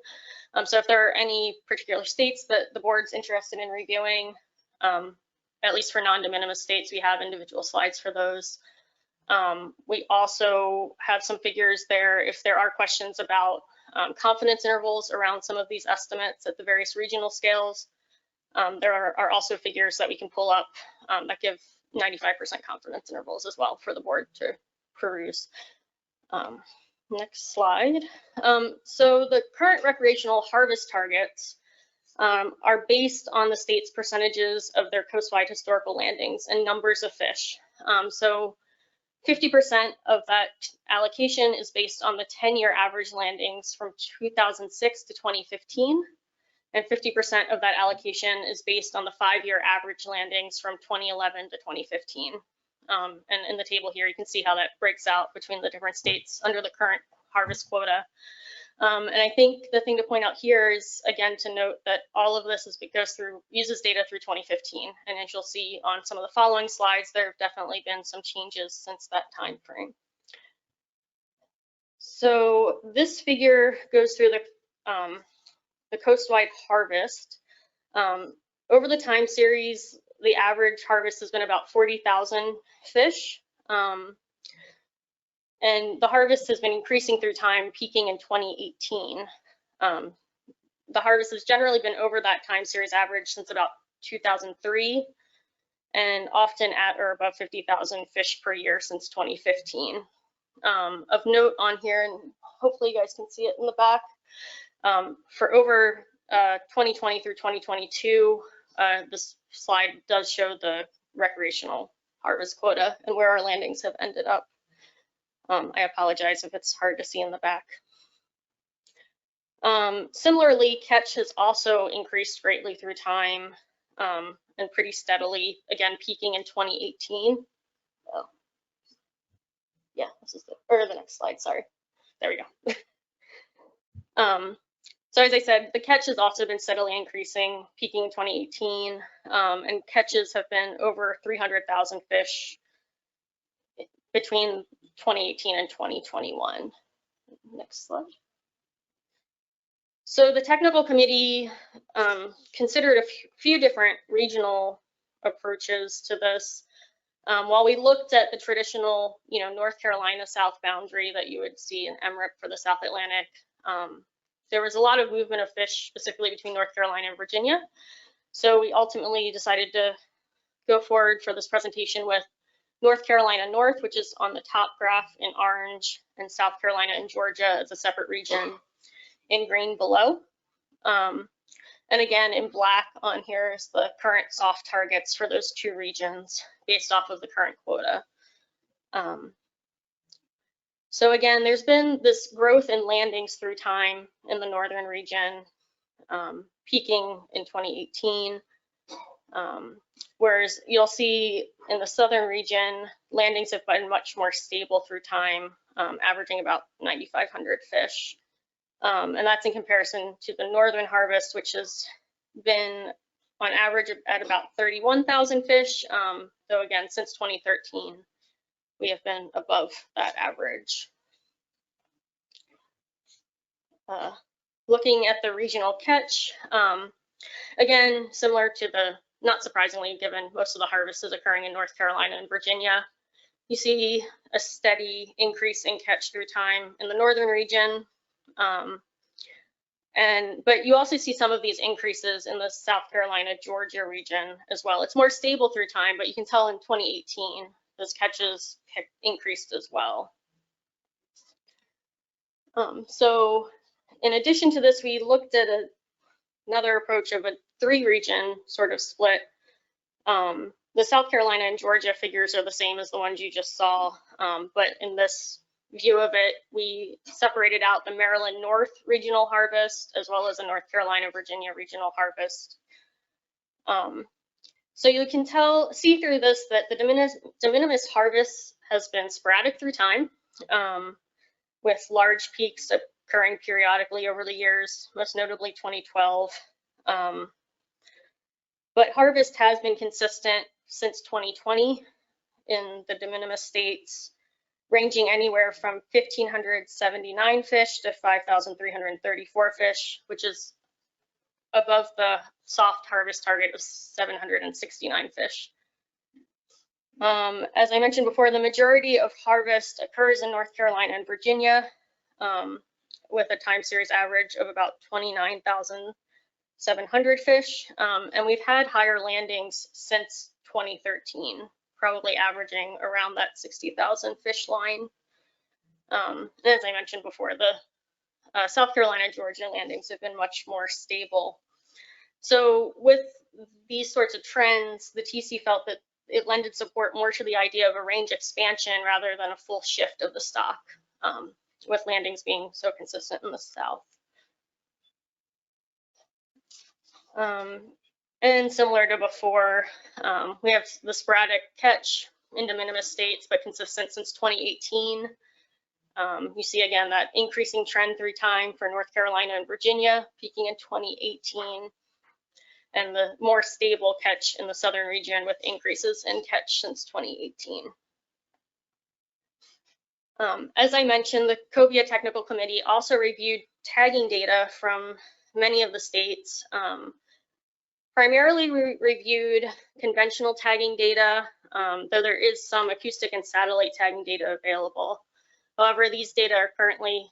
So if there are any particular states that the board's interested in reviewing, at least for non-de minimis states, we have individual slides for those. We also have some figures there if there are questions about confidence intervals around some of these estimates at the various regional scales. There are also figures that we can pull up that give 95% confidence intervals as well for the board to peruse. Next slide. So the current recreational harvest targets are based on the state's percentages of their coastwide historical landings and numbers of fish. So 50% of that allocation is based on the 10-year average landings from 2006 to 2015, and 50% of that allocation is based on the 5-year average landings from 2011 to 2015. And in the table here, you can see how that breaks out between the different states under the current harvest quota. And I think the thing to point out here is, again, to note that all of this uses data through 2015. And as you'll see on some of the following slides, there have definitely been some changes since that time frame. So this figure goes through the coastwide harvest. Over the time series, the average harvest has been about 40,000 fish. And the harvest has been increasing through time, peaking in 2018. The harvest has generally been over that time series average since about 2003, and often at or above 50,000 fish per year since 2015. Of note on here, and hopefully you guys can see it in the back, for over 2020 through 2022, this slide does show the recreational harvest quota and where our landings have ended up. I apologize if it's hard to see in the back. Similarly, catch has also increased greatly through time and pretty steadily, again, peaking in 2018. Oh. Yeah, this is the next slide, sorry. There we go. So as I said, the catch has also been steadily increasing, peaking in 2018, and catches have been over 300,000 fish between 2018 and 2021. Next slide. So the technical committee considered a few different regional approaches to this. While we looked at the traditional, North Carolina south boundary that you would see in MRIP for the South Atlantic, there was a lot of movement of fish specifically between North Carolina and Virginia. So we ultimately decided to go forward for this presentation with North Carolina North, which is on the top graph in orange, and South Carolina and Georgia as a separate region in green below. And again, in black on here is the current soft targets for those two regions based off of the current quota. So again, there's been this growth in landings through time in the northern region, peaking in 2018. Whereas you'll see in the southern region, landings have been much more stable through time, averaging about 9,500 fish. And that's in comparison to the northern harvest, which has been on average at about 31,000 fish. Though again, since 2013, we have been above that average. Looking at the regional catch, again, similar to not surprisingly, given most of the harvest is occurring in North Carolina and Virginia, you see a steady increase in catch through time in the northern region. But you also see some of these increases in the South Carolina, Georgia region as well. It's more stable through time, but you can tell in 2018, those catches increased as well. So in addition to this, we looked at another approach of a 3-region sort of split. The South Carolina and Georgia figures are the same as the ones you just saw, but in this view of it, we separated out the Maryland North regional harvest as well as the North Carolina, Virginia regional harvest. So you can see through this that the de minimis harvest has been sporadic through time, with large peaks occurring periodically over the years, most notably 2012. But harvest has been consistent since 2020 in the de minimis states, ranging anywhere from 1,579 fish to 5,334 fish, which is above the soft harvest target of 769 fish. As I mentioned before, the majority of harvest occurs in North Carolina and Virginia, with a time series average of about 29,700 fish. And we've had higher landings since 2013, probably averaging around that 60,000 fish line. As I mentioned before, the South Carolina, Georgia landings have been much more stable. So with these sorts of trends, the TC felt that it lended support more to the idea of a range expansion rather than a full shift of the stock, with landings being so consistent in the south. And similar to before, we have the sporadic catch in de minimis states, but consistent since 2018. You see again that increasing trend through time for North Carolina and Virginia, peaking in 2018, and the more stable catch in the southern region with increases in catch since 2018. As I mentioned, the COBIA Technical Committee also reviewed tagging data from many of the states. Primarily reviewed conventional tagging data, though there is some acoustic and satellite tagging data available. However, these data are currently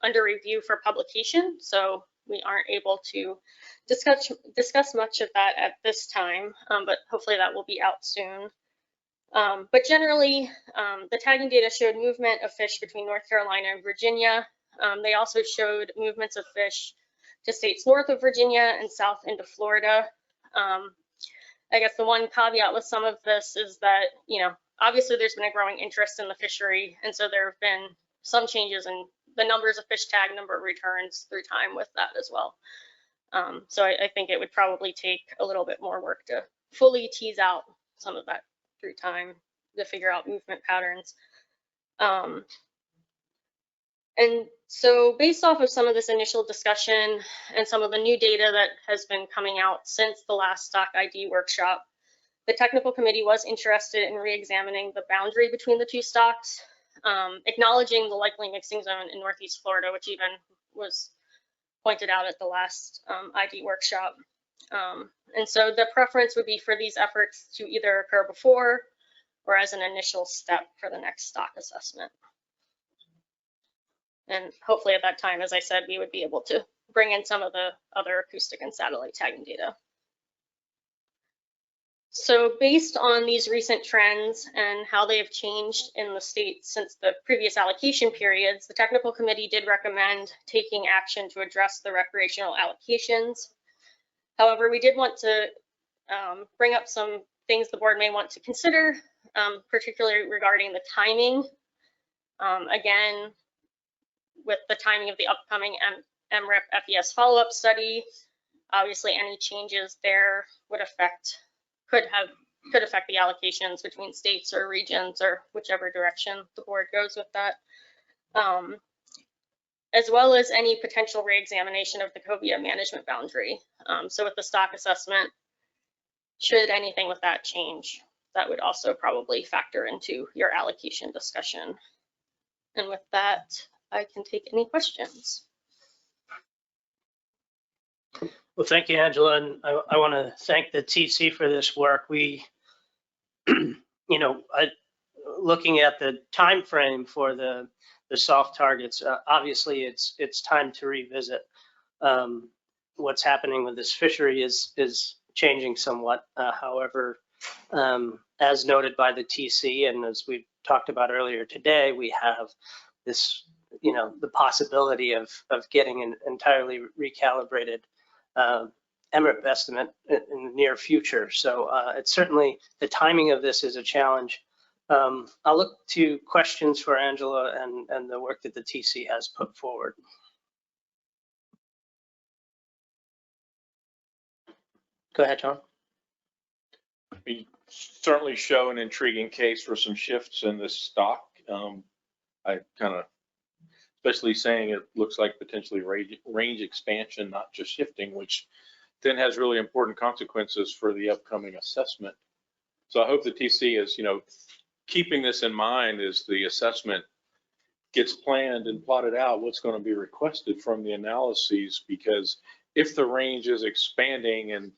under review for publication, so we aren't able to discuss much of that at this time, but hopefully that will be out soon. But generally, the tagging data showed movement of fish between North Carolina and Virginia. They also showed movements of fish to states north of Virginia and south into Florida. I guess the one caveat with some of this is that, obviously there's been a growing interest in the fishery, and so there have been some changes in the numbers of fish tag, number of returns through time with that as well. So I think it would probably take a little bit more work to fully tease out some of that through time to figure out movement patterns. And so based off of some of this initial discussion and some of the new data that has been coming out since the last stock ID workshop, the technical committee was interested in re-examining the boundary between the two stocks, acknowledging the likely mixing zone in Northeast Florida, which even was pointed out at the last ID workshop. And so the preference would be for these efforts to either occur before or as an initial step for the next stock assessment. And hopefully at that time, as I said, we would be able to bring in some of the other acoustic and satellite tagging data. So based on these recent trends and how they have changed in the state since the previous allocation periods, the technical committee did recommend taking action to address the recreational allocations. However, we did want to bring up some things the board may want to consider, particularly regarding the timing. Again, with the timing of the upcoming MRIP FES follow-up study, obviously any changes there would could affect the allocations between states or regions or whichever direction the board goes with that, as well as any potential re-examination of the COBIA management boundary. So with the stock assessment, should anything with that change, that would also probably factor into your allocation discussion. And with that, I can take any questions.
Well, thank you, Angela, and I want to thank the TC for this work. We, looking at the time frame for the soft targets, obviously it's time to revisit. What's happening with this fishery is changing somewhat. However, as noted by the TC, and as we talked about earlier today, we have this, the possibility of getting an entirely recalibrated MRIP estimate in the near future. So it's certainly, the timing of this is a challenge. I'll look to questions for Angela and the work that the TC has put forward. Go ahead, John.
We certainly show an intriguing case for some shifts in this stock. I kind of, especially saying it looks like potentially range expansion, not just shifting, which then has really important consequences for the upcoming assessment. So I hope the TC is, keeping this in mind as the assessment gets planned and plotted out, what's going to be requested from the analyses, because if the range is expanding and,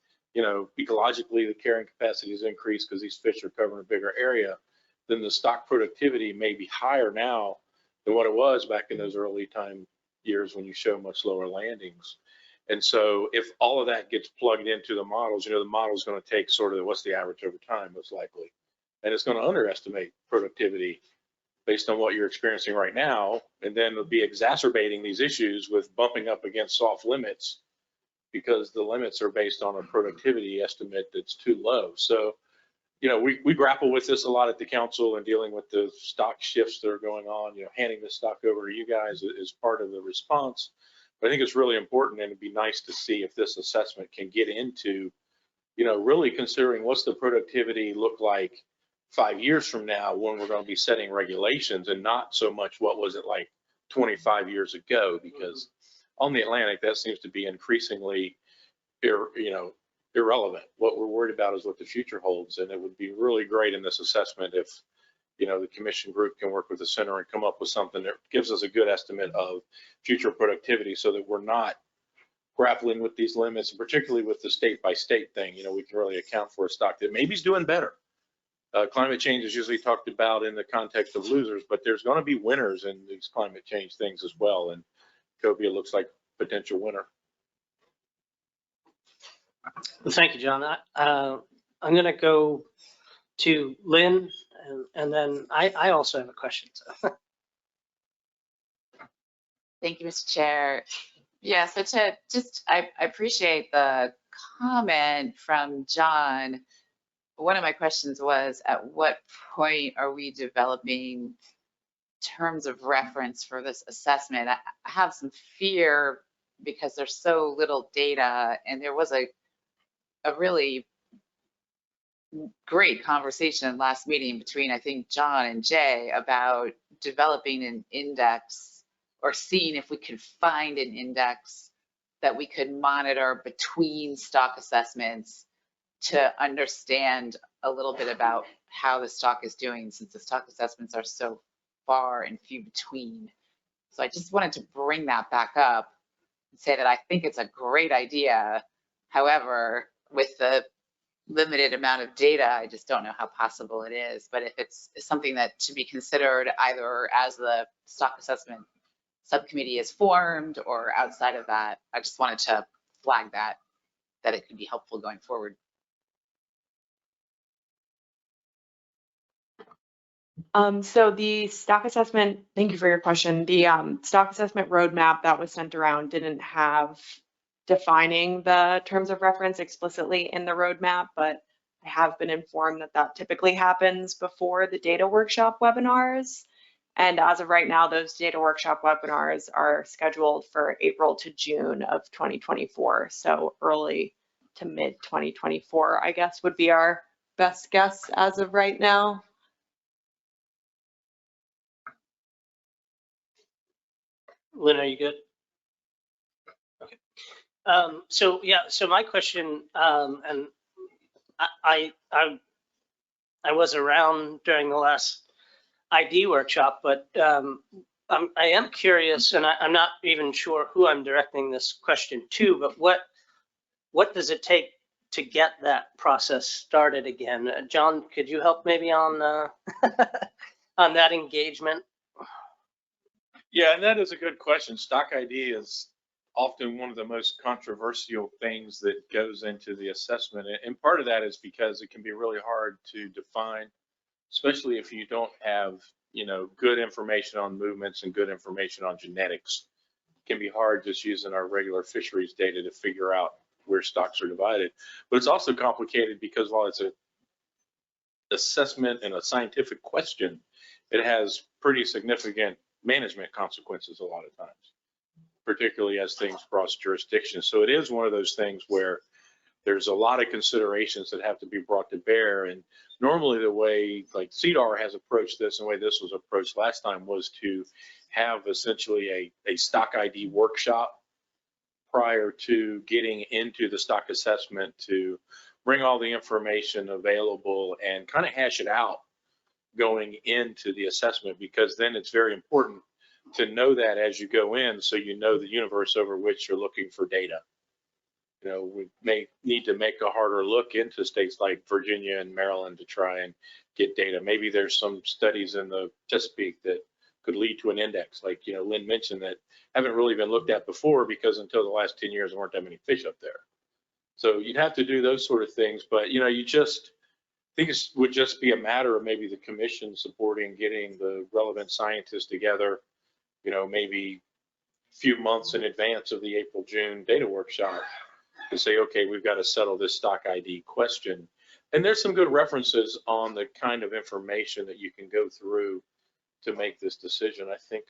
ecologically the carrying capacity is increased because these fish are covering a bigger area, then the stock productivity may be higher now than what it was back in those early time years when you show much lower landings. And so if all of that gets plugged into the models, the model is going to take sort of what's the average over time most likely, and it's going to underestimate productivity based on what you're experiencing right now, and then it'll be exacerbating these issues with bumping up against soft limits because the limits are based on a productivity estimate that's too low. So, you know, we grapple with this a lot at the council and dealing with the stock shifts that are going on, you know, handing the stock over to you guys is part of the response. But I think it's really important, and it'd be nice to see if this assessment can get into, you know, really considering what's the productivity look like 5 years from now when we're going to be setting regulations, and not so much what was it like 25 years ago, because on the Atlantic, that seems to be increasingly, irrelevant. What we're worried about is what the future holds. And it would be really great in this assessment if, you know, the commission group can work with the center and come up with something that gives us a good estimate of future productivity, so that we're not grappling with these limits, and particularly with the state by state thing. You know, we can really account for a stock that maybe is doing better. Climate change is usually talked about in the context of losers, but there's going to be winners in these climate change things as well. And Cobia looks like a potential winner.
Well, thank you, John. I'm going to go to Lynn, and then I also have a question. So.
Thank you, Mr. Chair. Yeah, so I appreciate the comment from John. One of my questions was, at what point are we developing terms of reference for this assessment? I have some fear because there's so little data, and there was a really great conversation last meeting between, I think, John and Jay about developing an index, or seeing if we could find an index that we could monitor between stock assessments to understand a little bit about how the stock is doing, since the stock assessments are so far and few between. So I just wanted to bring that back up and say that I think it's a great idea. However, with the limited amount of data, I just don't know how possible it is. But if it's something that should be considered either as the stock assessment subcommittee is formed or outside of that, I just wanted to flag that it could be helpful going forward.
So the stock assessment, thank you for your question. The stock assessment roadmap that was sent around didn't have defining the terms of reference explicitly in the roadmap, but I have been informed that that typically happens before the data workshop webinars. And as of right now, those data workshop webinars are scheduled for April to June of 2024. So early to mid 2024, I guess, would be our best guess as of right now.
Lynn, are you good? Okay. So my question, and I was around during the last ID workshop, but I am curious, and I'm not even sure who I'm directing this question to, but what does it take to get that process started again? John, could you help maybe on on that engagement?
Yeah, and that is a good question. Stock ID is often one of the most controversial things that goes into the assessment. And part of that is because it can be really hard to define, especially if you don't have, you know, good information on movements and good information on genetics. It can be hard just using our regular fisheries data to figure out where stocks are divided. But it's also complicated because while it's an assessment and a scientific question, it has pretty significant management consequences a lot of times, particularly as things cross jurisdictions. So it is one of those things where there's a lot of considerations that have to be brought to bear. And normally the way like CDAR has approached this, and the way this was approached last time, was to have essentially a stock ID workshop prior to getting into the stock assessment, to bring all the information available and kind of hash it out going into the assessment, because then it's very important to know that as you go in, so you know the universe over which you're looking for data. You know, we may need to make a harder look into states like Virginia and Maryland to try and get data. Maybe there's some studies in the Chesapeake that could lead to an index, like, you know, Lynn mentioned, that haven't really been looked at before because until the last 10 years there weren't that many fish up there. So you'd have to do those sort of things, but you know, I think it would just be a matter of maybe the commission supporting getting the relevant scientists together, you know, maybe a few months in advance of the April-June data workshop, to say, okay, we've got to settle this stock ID question. And there's some good references on the kind of information that you can go through to make this decision. I think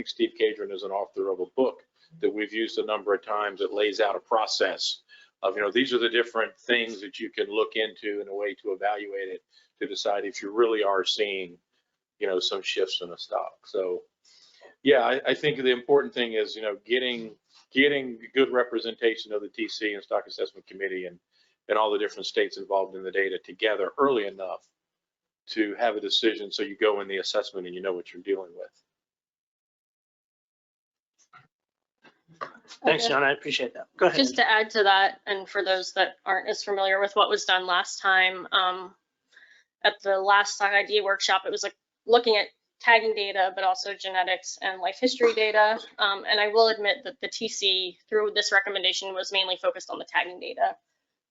Steve Cadron is an author of a book that we've used a number of times that lays out a process of, these are the different things that you can look into in a way to evaluate it, to decide if you really are seeing, some shifts in a stock. So yeah, I think the important thing is, getting good representation of the TC and Stock Assessment Committee and all the different states involved in the data together early enough to have a decision, so you go in the assessment and you know what you're dealing with.
Thanks, John. I appreciate that. Go ahead.
Just to add to that, and for those that aren't as familiar with what was done last time, at the last stock ID workshop, it was like looking at tagging data, but also genetics and life history data. And I will admit that the TC, through this recommendation, was mainly focused on the tagging data.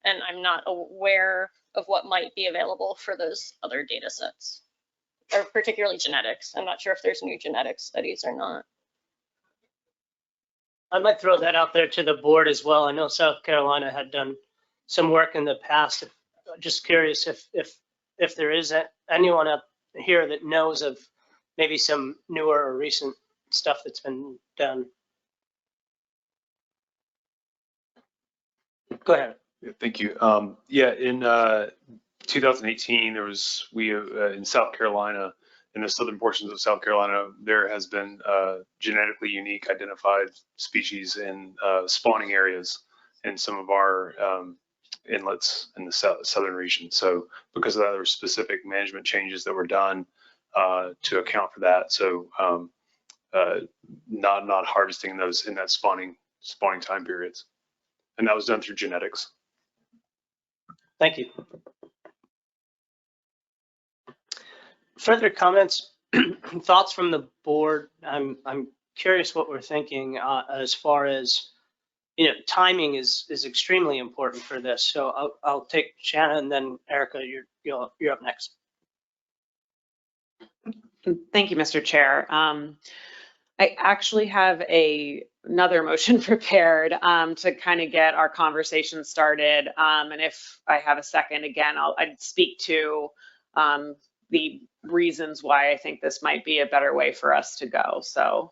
And I'm not aware of what might be available for those other data sets, or particularly genetics. I'm not sure if there's new genetic studies or not.
I might throw that out there to the board as well. I know South Carolina had done some work in the past. Just curious if there is anyone up here that knows of maybe some newer or recent stuff that's been done. Go ahead.
Thank you. Yeah, in 2018, there was, in South Carolina, in the southern portions of South Carolina, there has been genetically unique identified species in spawning areas in some of our inlets in the southern region. So because of that, there were specific management changes that were done to account for that. So not harvesting those in that spawning time periods. And that was done through genetics.
Thank you. Further comments, thoughts from the board? I'm curious what we're thinking as far as, timing is extremely important for this. So I'll take Shannon, and then Erica, you're up next.
Thank you, Mr. Chair. I actually have another motion prepared to kind of get our conversation started. And if I have a second, again, I'd speak to the reasons why I think this might be a better way for us to go. So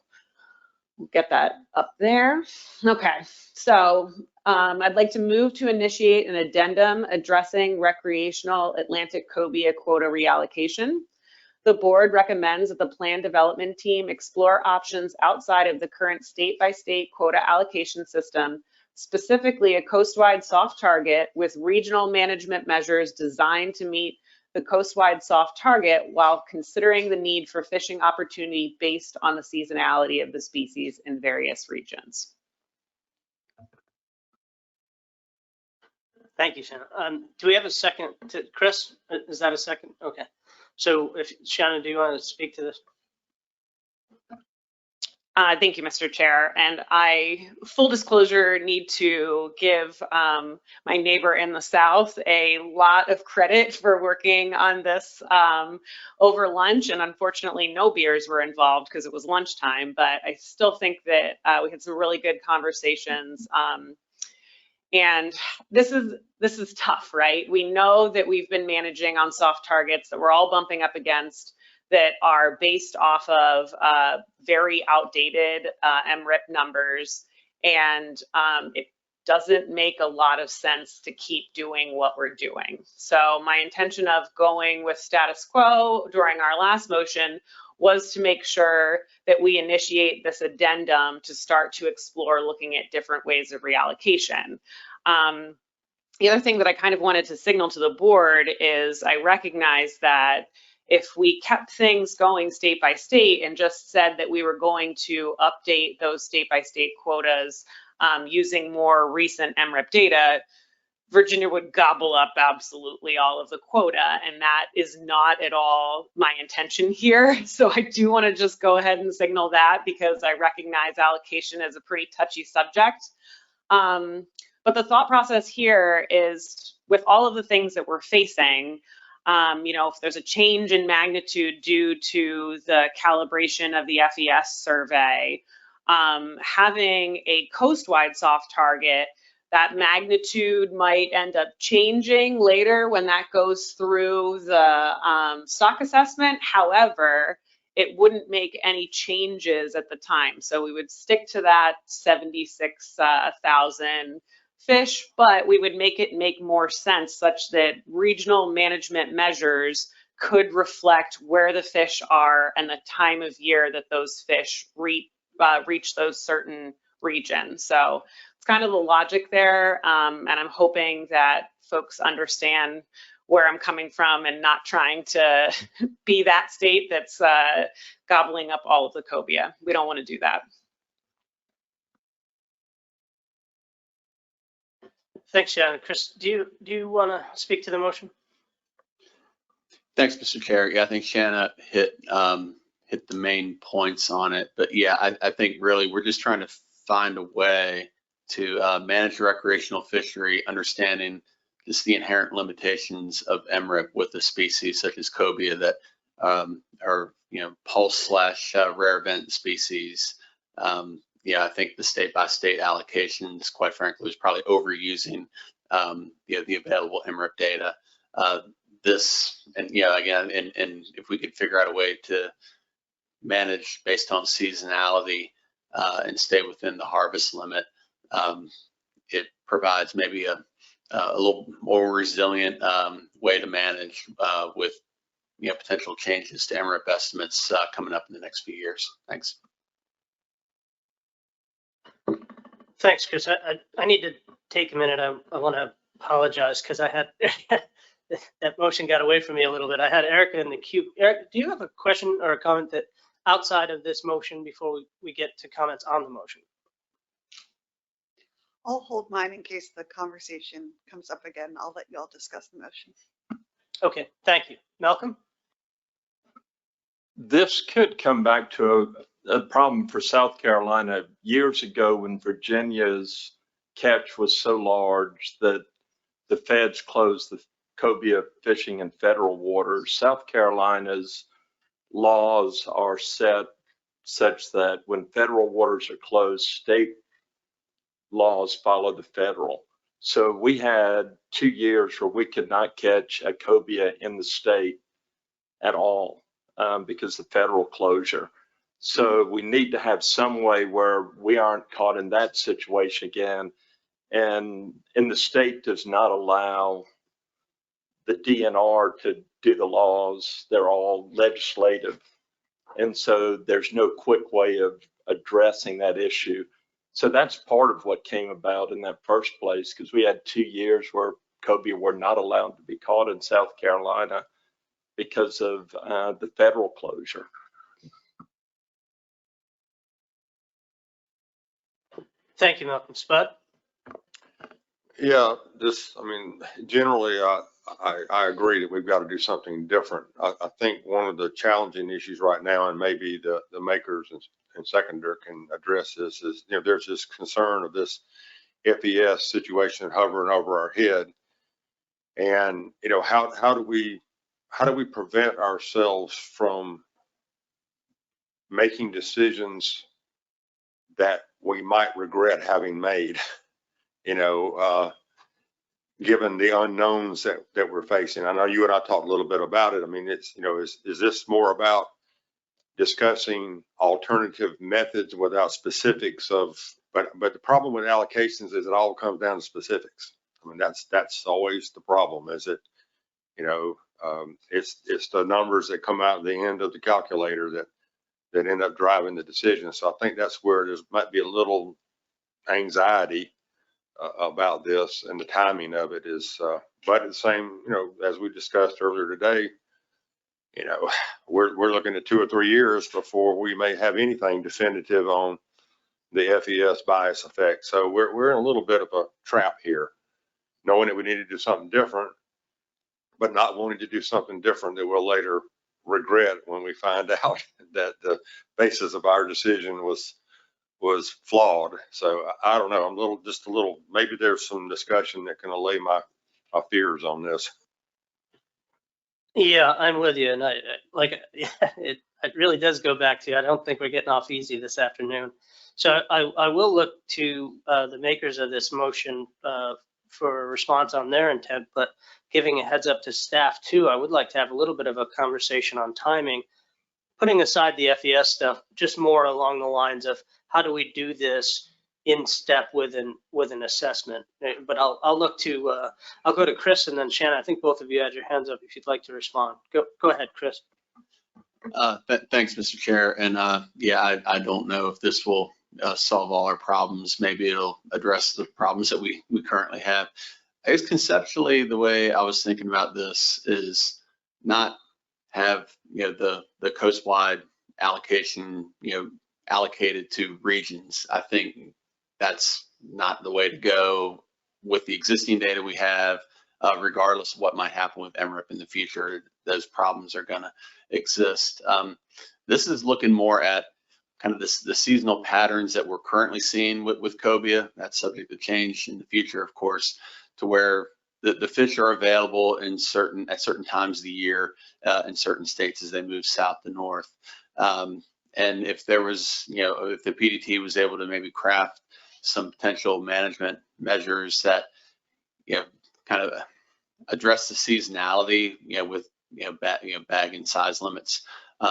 we'll get that up there. Okay, so I'd like to move to initiate an addendum addressing recreational Atlantic cobia quota reallocation. The board recommends that the plan development team explore options outside of the current state-by-state quota allocation system, specifically a coast-wide soft target with regional management measures designed to meet the coast-wide soft target while considering the need for fishing opportunity based on the seasonality of the species in various regions.
Thank you, Shannon. Do we have a second to Chris? Is that a second? Okay. So if Shannon, do you want to speak to this?
Thank you, Mr. Chair. And I, full disclosure, need to give my neighbor in the South a lot of credit for working on this over lunch. And unfortunately, no beers were involved because it was lunchtime. But I still think that we had some really good conversations. And this is tough, right? We know that we've been managing on soft targets that we're all bumping up against that are based off of very outdated MRIP numbers. And it doesn't make a lot of sense to keep doing what we're doing. So my intention of going with status quo during our last motion was to make sure that we initiate this addendum to start to explore looking at different ways of reallocation. The other thing that I kind of wanted to signal to the board is I recognize that if we kept things going state by state and just said that we were going to update those state by state quotas using more recent MRIP data, Virginia would gobble up absolutely all of the quota, and that is not at all my intention here. So I do want to just go ahead and signal that because I recognize allocation is a pretty touchy subject. But the thought process here is with all of the things that we're facing, if there's a change in magnitude due to the calibration of the FES survey, having a coast-wide soft target That magnitude might end up changing later when that goes through the stock assessment. However, it wouldn't make any changes at the time. So we would stick to that 76,000 fish, but we would make it make more sense such that regional management measures could reflect where the fish are and the time of year that those fish reach those certain regions. So it's kind of the logic there, and I'm hoping that folks understand where I'm coming from and not trying to be that state that's gobbling up all of the cobia. We don't want to do that.
Thanks, Shannon. Chris, do you want to speak to the motion?
Thanks, Mr. Chair. Yeah, I think Shanna hit the main points on it. But yeah, I think really we're just trying to find a way to manage recreational fishery, understanding just the inherent limitations of MRIP with a species such as cobia that are, pulse / rare event species. Yeah, I think the state by state allocations, quite frankly, was probably overusing the available MRIP data. And again, and if we could figure out a way to manage based on seasonality and stay within the harvest limit, it provides maybe a little more resilient way to manage with potential changes to MRIP estimates coming up in the next few years. Thanks.
Thanks, Chris. I need to take a minute. I want to apologize because I had that motion got away from me a little bit. I had Erica in the queue. Erica, do you have a question or a comment that outside of this motion before we get to comments on the motion?
I'll hold mine in case the conversation comes up again. I'll let you all discuss the motion.
Okay, thank you. Malcolm?
This could come back to a problem for South Carolina years ago when Virginia's catch was so large that the feds closed the cobia fishing in federal waters. South Carolina's laws are set such that when federal waters are closed, state laws follow the federal. So we had 2 years where we could not catch a cobia in the state at all because of the federal closure. So we need to have some way where we aren't caught in that situation again. And the state does not allow the DNR to do the laws. They're all legislative. And so there's no quick way of addressing that issue. So that's part of what came about in that first place, because we had 2 years where cobia were not allowed to be caught in South Carolina because of the federal closure.
Thank you, Malcolm. Spud?
Yeah, generally, I agree that we've got to do something different. I think one of the challenging issues right now, and maybe the makers and seconder can address this, is there's this concern of this FES situation hovering over our head, and how do we prevent ourselves from making decisions that we might regret having made, given the unknowns that we're facing. I know you and I talked a little bit about it. I mean, it's, is this more about discussing alternative methods without specifics of, but the problem with allocations is it all comes down to specifics. I mean, that's always the problem, is it, it's the numbers that come out at the end of the calculator that end up driving the decision. So I think that's where there might be a little anxiety about this, and the timing of it is, but at the same, as we discussed earlier today, we're looking at 2 or 3 years before we may have anything definitive on the FES bias effect. So we're in a little bit of a trap here, knowing that we need to do something different, but not wanting to do something different that we'll later regret when we find out that the basis of our decision was flawed. So I don't know. Just a little, maybe there's some discussion that can allay my fears on this.
Yeah, I'm with you. And I it really does go back to, I don't think we're getting off easy this afternoon. So I will look to the makers of this motion for a response on their intent, but giving a heads up to staff too, I would like to have a little bit of a conversation on timing, putting aside the FES stuff, just more along the lines of how do we do this in step with an assessment. But I'll look to, I'll go to Chris and then Shannon. I think both of you had your hands up if you'd like to respond. Go ahead, Chris.
Thanks, Mr. Chair. And yeah, I don't know if this will solve all our problems. Maybe it'll address the problems that we currently have. I guess conceptually, the way I was thinking about this is not have, the coastwide allocation, allocated to regions. I think that's not the way to go with the existing data we have, regardless of what might happen with MRIP in the future. Those problems are going to exist. This is looking more at kind of the seasonal patterns that we're currently seeing with cobia. That's subject to change in the future, of course, to where the fish are available at certain times of the year in certain states as they move south to north. And if there was, if the PDT was able to maybe craft some potential management measures that, kind of address the seasonality, with, bag and size limits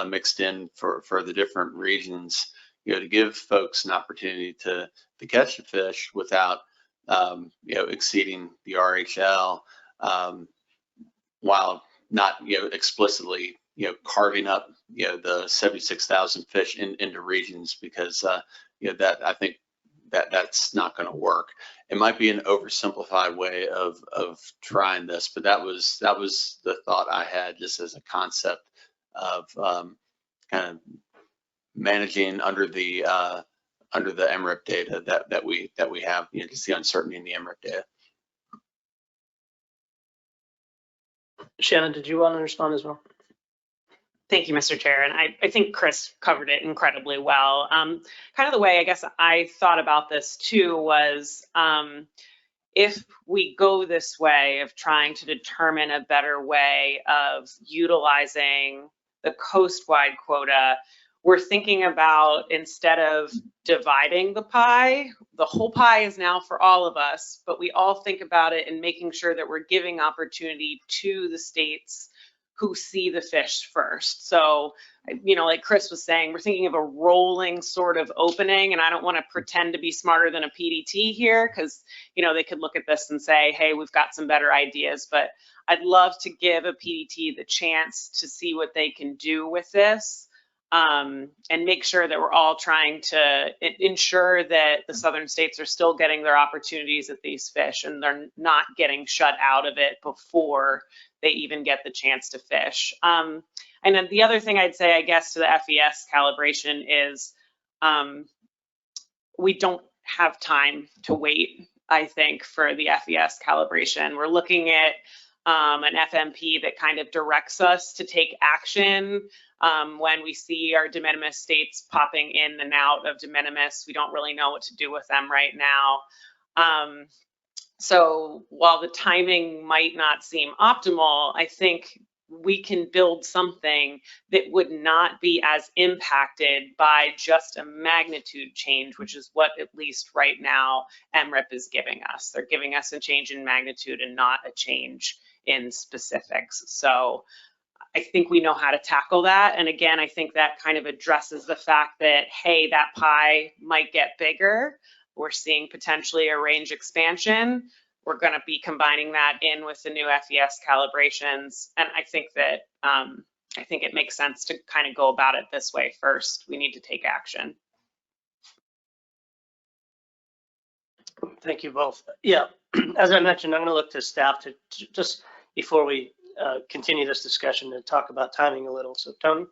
mixed in for the different regions, to give folks an opportunity to catch the fish without, exceeding the RHL, while not, explicitly, carving up, the 76,000 fish into regions, because, that I think that's not going to work. It might be an oversimplified way of trying this, but that was the thought I had just as a concept of kind of managing under the MRIP data that we have, just the uncertainty in the MRIP data.
Shannon, did you want to respond as well?
Thank you, Mr. Chair. And I think Chris covered it incredibly well. Kind of the way I guess I thought about this too was if we go this way of trying to determine a better way of utilizing the coast-wide quota, we're thinking about, instead of dividing the pie, the whole pie is now for all of us, but we all think about it and making sure that we're giving opportunity to the states who see the fish first. So, like Chris was saying, we're thinking of a rolling sort of opening, and I don't want to pretend to be smarter than a PDT here, because, they could look at this and say, hey, we've got some better ideas, but I'd love to give a PDT the chance to see what they can do with this. And make sure that we're all trying to ensure that the southern states are still getting their opportunities at these fish, and they're not getting shut out of it before they even get the chance to fish. And then the other thing I'd say, I guess, to the FES calibration is we don't have time to wait, I think, for the FES calibration. We're looking at an FMP that kind of directs us to take action when we see our de minimis states popping in and out of de minimis. We don't really know what to do with them right now. So while the timing might not seem optimal, I think we can build something that would not be as impacted by just a magnitude change, which is what, at least right now, MRIP is giving us. They're giving us a change in magnitude and not a change in specifics. So I think we know how to tackle that. And again, I think that kind of addresses the fact that, hey, that pie might get bigger. We're seeing potentially a range expansion. We're going to be combining that in with the new FES calibrations. And I think that I think it makes sense to kind of go about it this way first. We need to take action.
Thank you both. Yeah, as I mentioned, I'm going to look to staff to just before we continue this discussion to talk about timing a little. So Tony?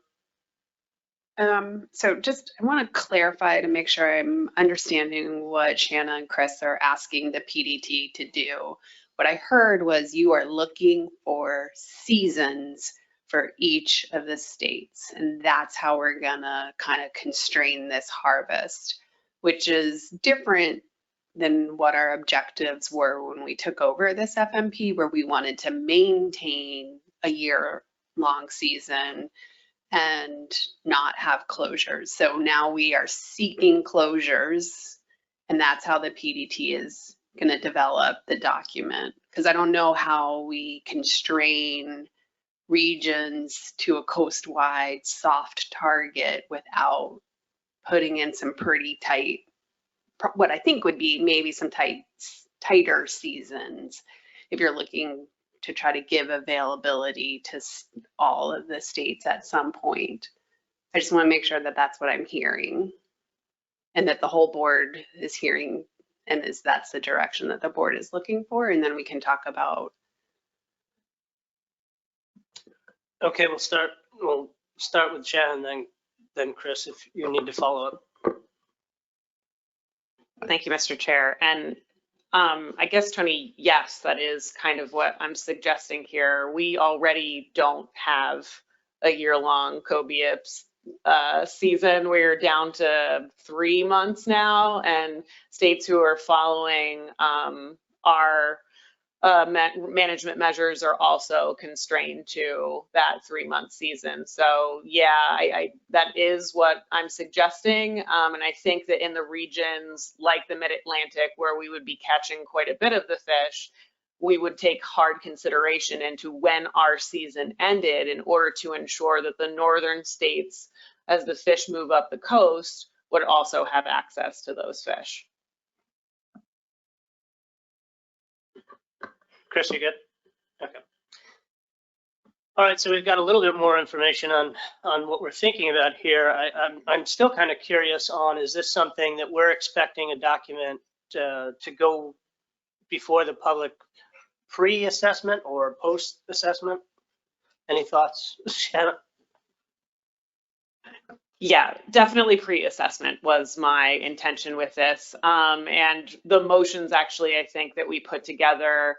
So just, I want to clarify to make sure I'm understanding what Shanna and Chris are asking the PDT to do. What I heard was you are looking for seasons for each of the states, and that's how we're gonna kind of constrain this harvest, which is different than what our objectives were when we took over this FMP, where we wanted to maintain a year-long season and not have closures. So now we are seeking closures, and that's how the PDT is going to develop the document. Because I don't know how we constrain regions to a coast-wide soft target without putting in some pretty tight, what I think would be maybe some tighter seasons if you're looking to try to give availability to all of the states at some point. I just want to make sure that that's what I'm hearing and that the whole board is hearing, and that's the direction that the board is looking for. And then we can talk about.
Okay, we'll start with Shannon, then Chris, if you need to follow up.
Thank you, Mr. Chair. And I guess, Tony, yes, that is kind of what I'm suggesting here. We already don't have a year-long cobia season. We're down to 3 months now, and states who are following our management measures are also constrained to that 3-month season. So yeah, that is what I'm suggesting. And I think that in the regions like the Mid-Atlantic, where we would be catching quite a bit of the fish, we would take hard consideration into when our season ended in order to ensure that the northern states, as the fish move up the coast, would also have access to those fish.
Chris, you good? Okay. All right, so we've got a little bit more information on what we're thinking about here. I'm still kind of curious on, is this something that we're expecting a document to go before the public pre-assessment or post-assessment? Any thoughts, Shannon?
Yeah, definitely pre-assessment was my intention with this. And the motions actually, I think that we put together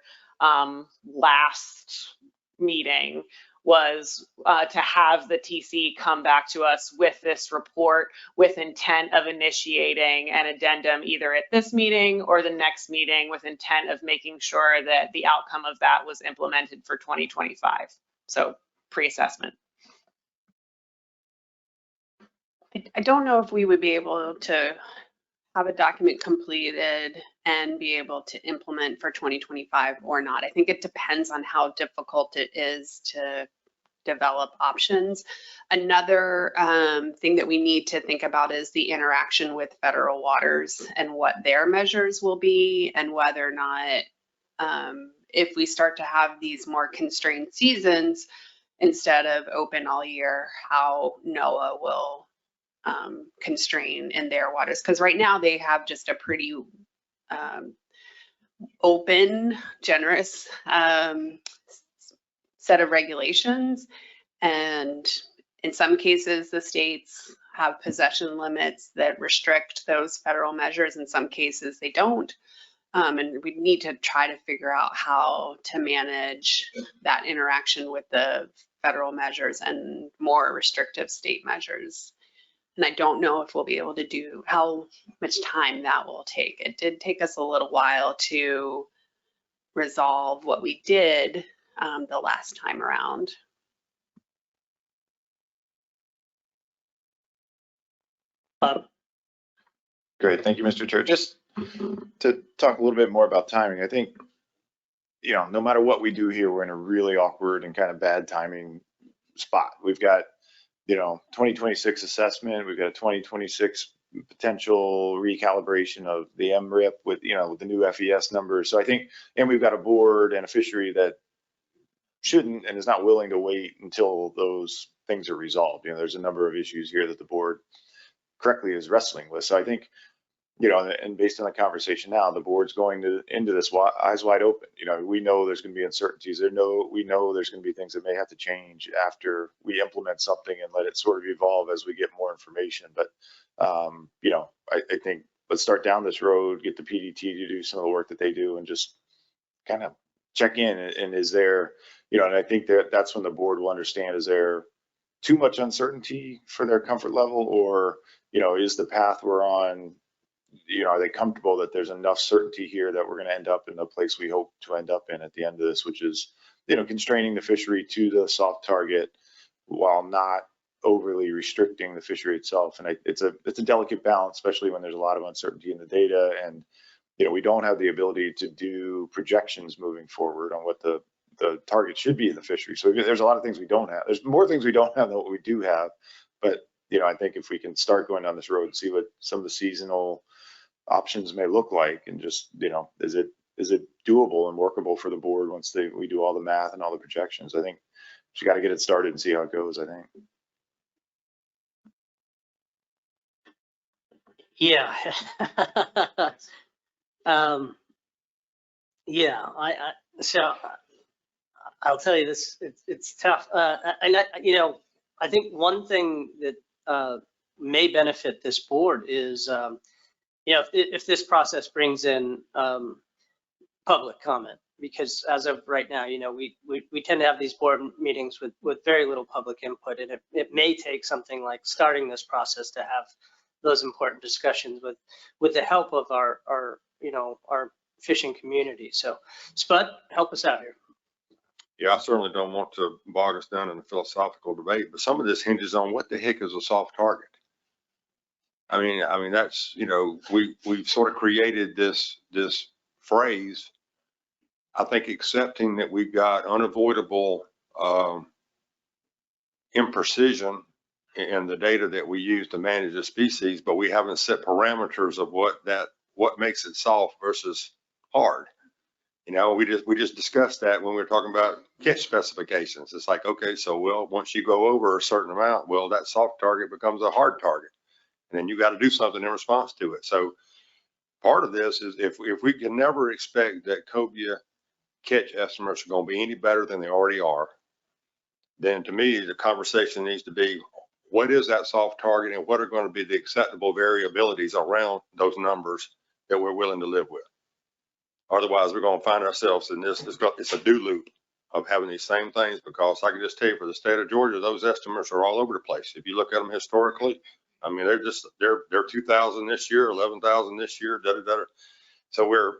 last meeting was to have the TC come back to us with this report with intent of initiating an addendum either at this meeting or the next meeting, with intent of making sure that the outcome of that was implemented for 2025. So pre-assessment.
I don't know if we would be able to have a document completed and be able to implement for 2025 or not. I think it depends on how difficult it is to develop options. Another thing that we need to think about is the interaction with federal waters and what their measures will be, and whether or not if we start to have these more constrained seasons instead of open all year, how NOAA will constrain in their waters. Because right now they have just a pretty open, generous set of regulations. And in some cases, the states have possession limits that restrict those federal measures. In some cases, they don't. And we need to try to figure out how to manage that interaction with the federal measures and more restrictive state measures. And I don't know if we'll be able to do how much time that will take. It did take us a little while to resolve what we did the last time around.
Great, thank you, Mr. Chair. Just to talk a little bit more about timing, I think, no matter what we do here, we're in a really awkward and kind of bad timing spot. We've got 2026 assessment. We've got a 2026 potential recalibration of the MRIP with the new FES numbers. So I think, and we've got a board and a fishery that shouldn't and is not willing to wait until those things are resolved. There's a number of issues here that the board correctly is wrestling with. So I think, and based on the conversation now, the board's going into this eyes wide open. We know there's going to be uncertainties. We know there's going to be things that may have to change after we implement something and let it sort of evolve as we get more information. But, I think let's start down this road, get the PDT to do some of the work that they do, and just kind of check in. And is there, and I think that's when the board will understand, is there too much uncertainty for their comfort level, or, is the path we're on, are they comfortable that there's enough certainty here that we're going to end up in the place we hope to end up in at the end of this, which is, constraining the fishery to the soft target while not
overly restricting the fishery itself. And it's a delicate balance, especially when there's a lot of uncertainty in the data, and we don't have the ability to do projections moving forward on what the target should be in the fishery. So there's a lot of things we don't have. There's more things we don't have than what we do have. But I think if we can start going down this road and see what some of the seasonal options may look like, and just is it doable and workable for the board once we do all the math and all the projections. I think you got to get it started and see how it goes, I think.
Yeah. Yeah, so I'll tell you this, it's tough. And I think one thing that may benefit this board is, if this process brings in public comment, because as of right now, we tend to have these board meetings with very little public input, and it may take something like starting this process to have those important discussions with the help of our fishing community. So Spud, help us out here.
Yeah, I certainly don't want to bog us down in a philosophical debate, but some of this hinges on what the heck is a soft target. I mean that's, we've sort of created this phrase. I think accepting that we've got unavoidable imprecision in the data that we use to manage the species, but we haven't set parameters of what makes it soft versus hard. We just discussed that when we were talking about catch specifications. It's like, okay, so once you go over a certain amount, that soft target becomes a hard target, and then you got to do something in response to it. So part of this is if we can never expect that cobia catch estimates are going to be any better than they already are, then to me the conversation needs to be, what is that soft target and what are going to be the acceptable variabilities around those numbers that we're willing to live with? Otherwise, we're going to find ourselves in it's a do loop of having these same things, because I can just tell you for the state of Georgia, those estimates are all over the place. If you look at them historically, I mean, they're 2,000 this year, 11,000 this year, So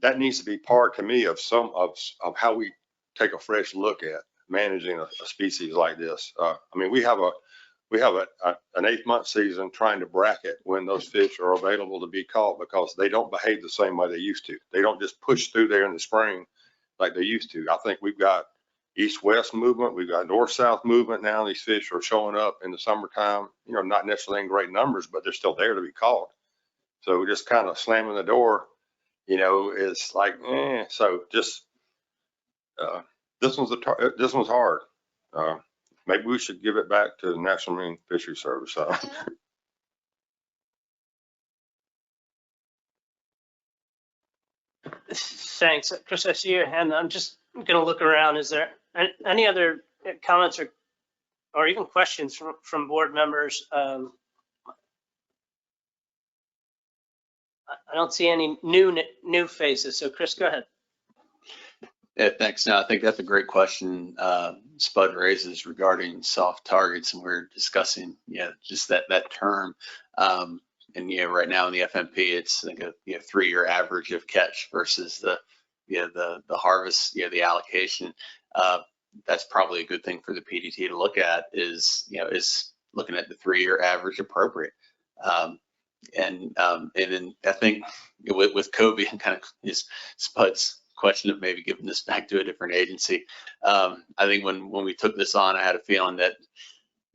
that needs to be part, to me, of how we take a fresh look at managing a species like this. I mean, we have an 8-month season trying to bracket when those fish are available to be caught, because they don't behave the same way they used to. They don't just push through there in the spring like they used to. I think we've got east-west movement, we've got north-south movement now. These fish are showing up in the summertime, not necessarily in great numbers, but they're still there to be caught. So just kind of slamming the door, is like, so just this one's hard. Maybe we should give it back to the National Marine Fisheries Service.
Thanks, Chris. I see your hand. I'm just going to look around. Is there any other comments or even questions from board members? I don't see any new faces. So Chris, go ahead.
Yeah, thanks. No, I think that's a great question Spud raises regarding soft targets, and we're discussing, just that term. And right now in the FMP, it's like a 3-year average of catch versus the harvest, the allocation. That's probably a good thing for the PDT to look at is looking at the 3-year average appropriate. And then I think with cobia, and kind of is Spud's question of maybe giving this back to a different agency. I think when we took this on, I had a feeling that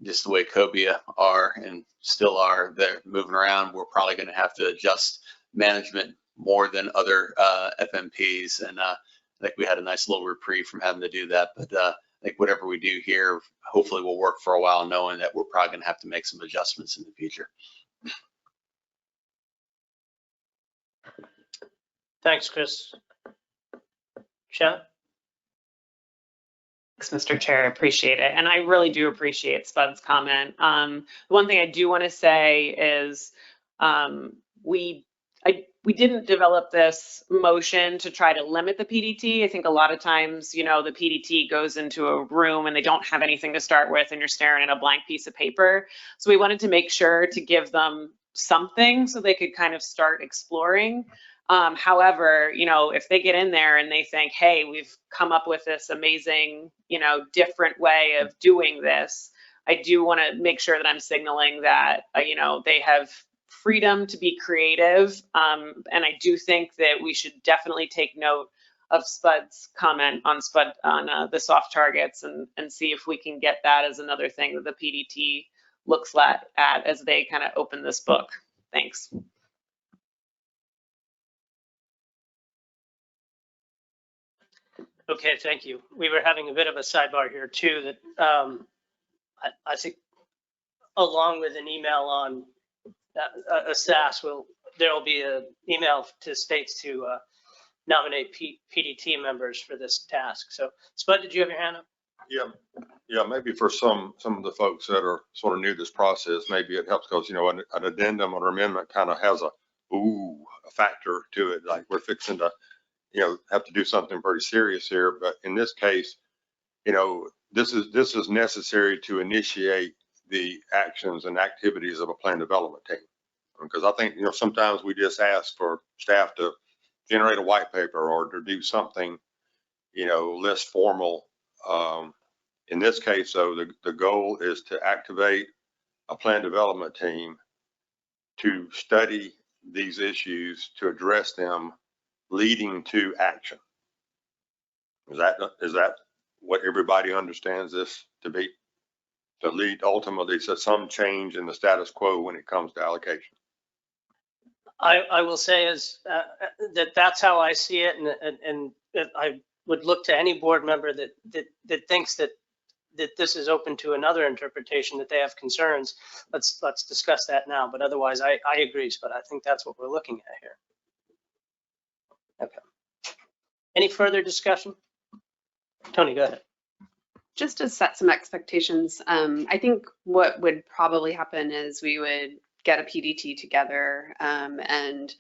just the way cobia are and still are, they're moving around, we're probably going to have to adjust management more than other FMPs. And I think we had a nice little reprieve from having to do that. But I think whatever we do here, hopefully will work for a while, knowing that we're probably going to have to make some adjustments in the future.
Thanks, Chris. Chat.
Thanks, Mr. Chair, I appreciate it. And I really do appreciate Spud's comment. One thing I do want to say is we didn't develop this motion to try to limit the PDT. I think a lot of times, the PDT goes into a room and they don't have anything to start with and you're staring at a blank piece of paper. So we wanted to make sure to give them something so they could kind of start exploring. However, if they get in there and they think, hey, we've come up with this amazing, different way of doing this, I do want to make sure that I'm signaling that, you know, they have freedom to be creative. And I do think that we should definitely take note of Spud's comment on the soft targets and see if we can get that as another thing that the PDT looks at as they kind of open this book. Thanks.
Okay, thank you. We were having a bit of a sidebar here too that I think along with an email on a SAS, there will be an email to states to nominate PDT members for this task. So Spud, did you have your hand up?
Yeah, maybe for some of the folks that are sort of new to this process, maybe it helps because, you know, an addendum or amendment kind of has a factor to it. Like we're fixing to, you know, have to do something pretty serious here. But in this case, you know, this is necessary to initiate the actions and activities of a plan development team. Because I think, you know, sometimes we just ask for staff to generate a white paper or to do something, you know, less formal. In this case, though, the goal is to activate a plan development team to study these issues, to address them, leading to action. Is that what everybody understands this to be? To lead ultimately to some change in the status quo when it comes to allocation.
I will say that's how I see it, and I would look to any board member that thinks that this is open to another interpretation, that they have concerns. Let's discuss that now. But otherwise, I agree, but I think that's what we're looking at here. Okay. Any further discussion? Tony, go ahead.
Just to set some expectations, I think what would probably happen is we would get a PDT together and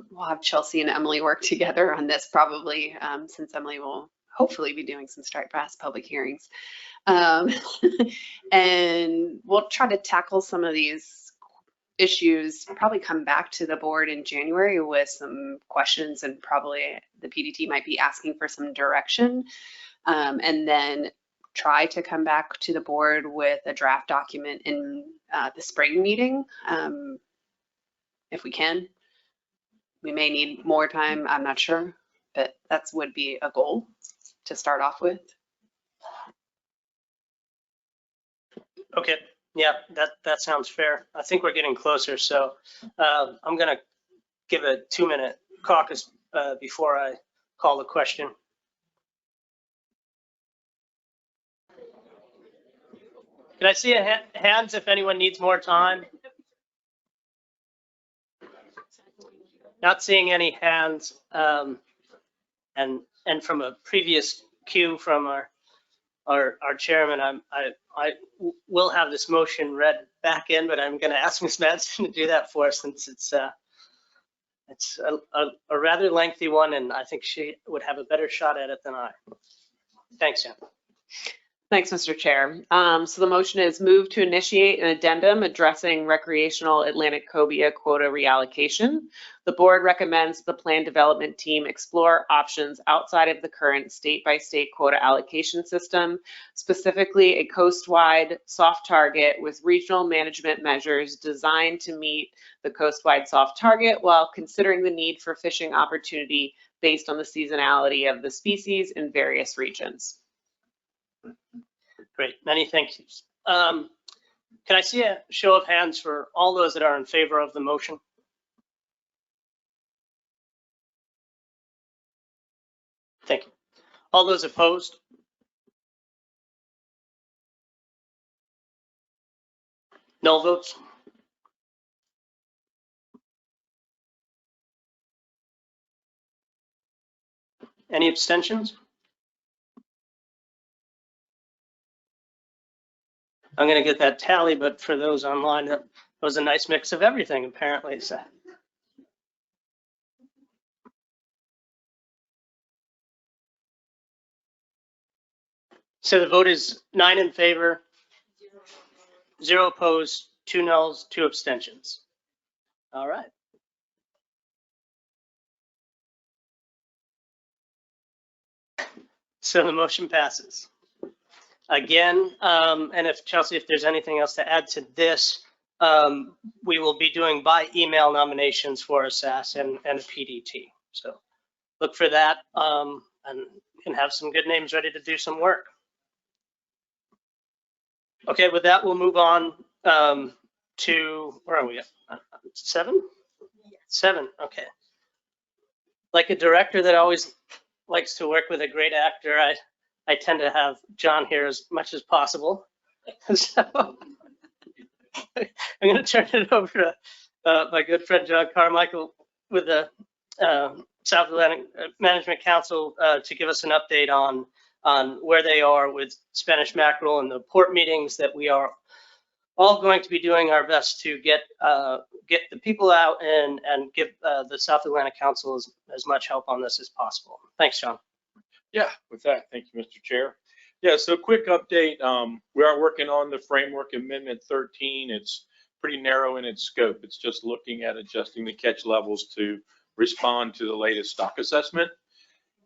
we'll have Chelsea and Emily work together on this probably, since Emily will hopefully be doing some striped brass public hearings. And we'll try to tackle some of these issues, probably come back to the board in January with some questions, and probably the PDT might be asking for some direction. And then try to come back to the board with a draft document in the spring meeting, if we can. We may need more time, I'm not sure, but that would be a goal to start off with.
Okay, yeah, that sounds fair. I think we're getting closer, so I'm gonna give a 2-minute caucus before I call the question. Can I see hands if anyone needs more time? Not seeing any hands, and from a previous cue from our chairman, I will have this motion read back in, but I'm going to ask Ms. Madsen to do that for us, since it's a rather lengthy one, and I think she would have a better shot at it than I. Thanks, Jen.
Thanks, Mr. Chair. So the motion is move to initiate an addendum addressing recreational Atlantic cobia quota reallocation. The board recommends the plan development team explore options outside of the current state-by-state quota allocation system, specifically a coast-wide soft target with regional management measures designed to meet the coast-wide soft target while considering the need for fishing opportunity based on the seasonality of the species in various regions.
Great, many thank yous. Can I see a show of hands for all those that are in favor of the motion? Thank you. All those opposed? No votes? Any abstentions? I'm going to get that tally, but for those online, that was a nice mix of everything, apparently. So the vote is 9 in favor, 0 opposed, 2 nulls, 2 abstentions. All right. So the motion passes. again. And if Chelsea, if there's anything else to add to this, we will be doing by email nominations for a SAS and a PDT. So look for that and can have some good names ready to do some work. Okay, with that, we'll move on to, where are we at? 7? 7, okay. Like a director that always likes to work with a great actor, I tend to have John here as much as possible. So I'm going to turn it over to my good friend John Carmichael with the South Atlantic Management Council to give us an update on where they are with Spanish mackerel and the port meetings that we are all going to be doing our best to get the people out and give the South Atlantic Council as much help on this as possible. Thanks, John.
Yeah, with that, thank you, Mr. Chair. Yeah, so quick update. We are working on the Framework Amendment 13. It's pretty narrow in its scope. It's just looking at adjusting the catch levels to respond to the latest stock assessment.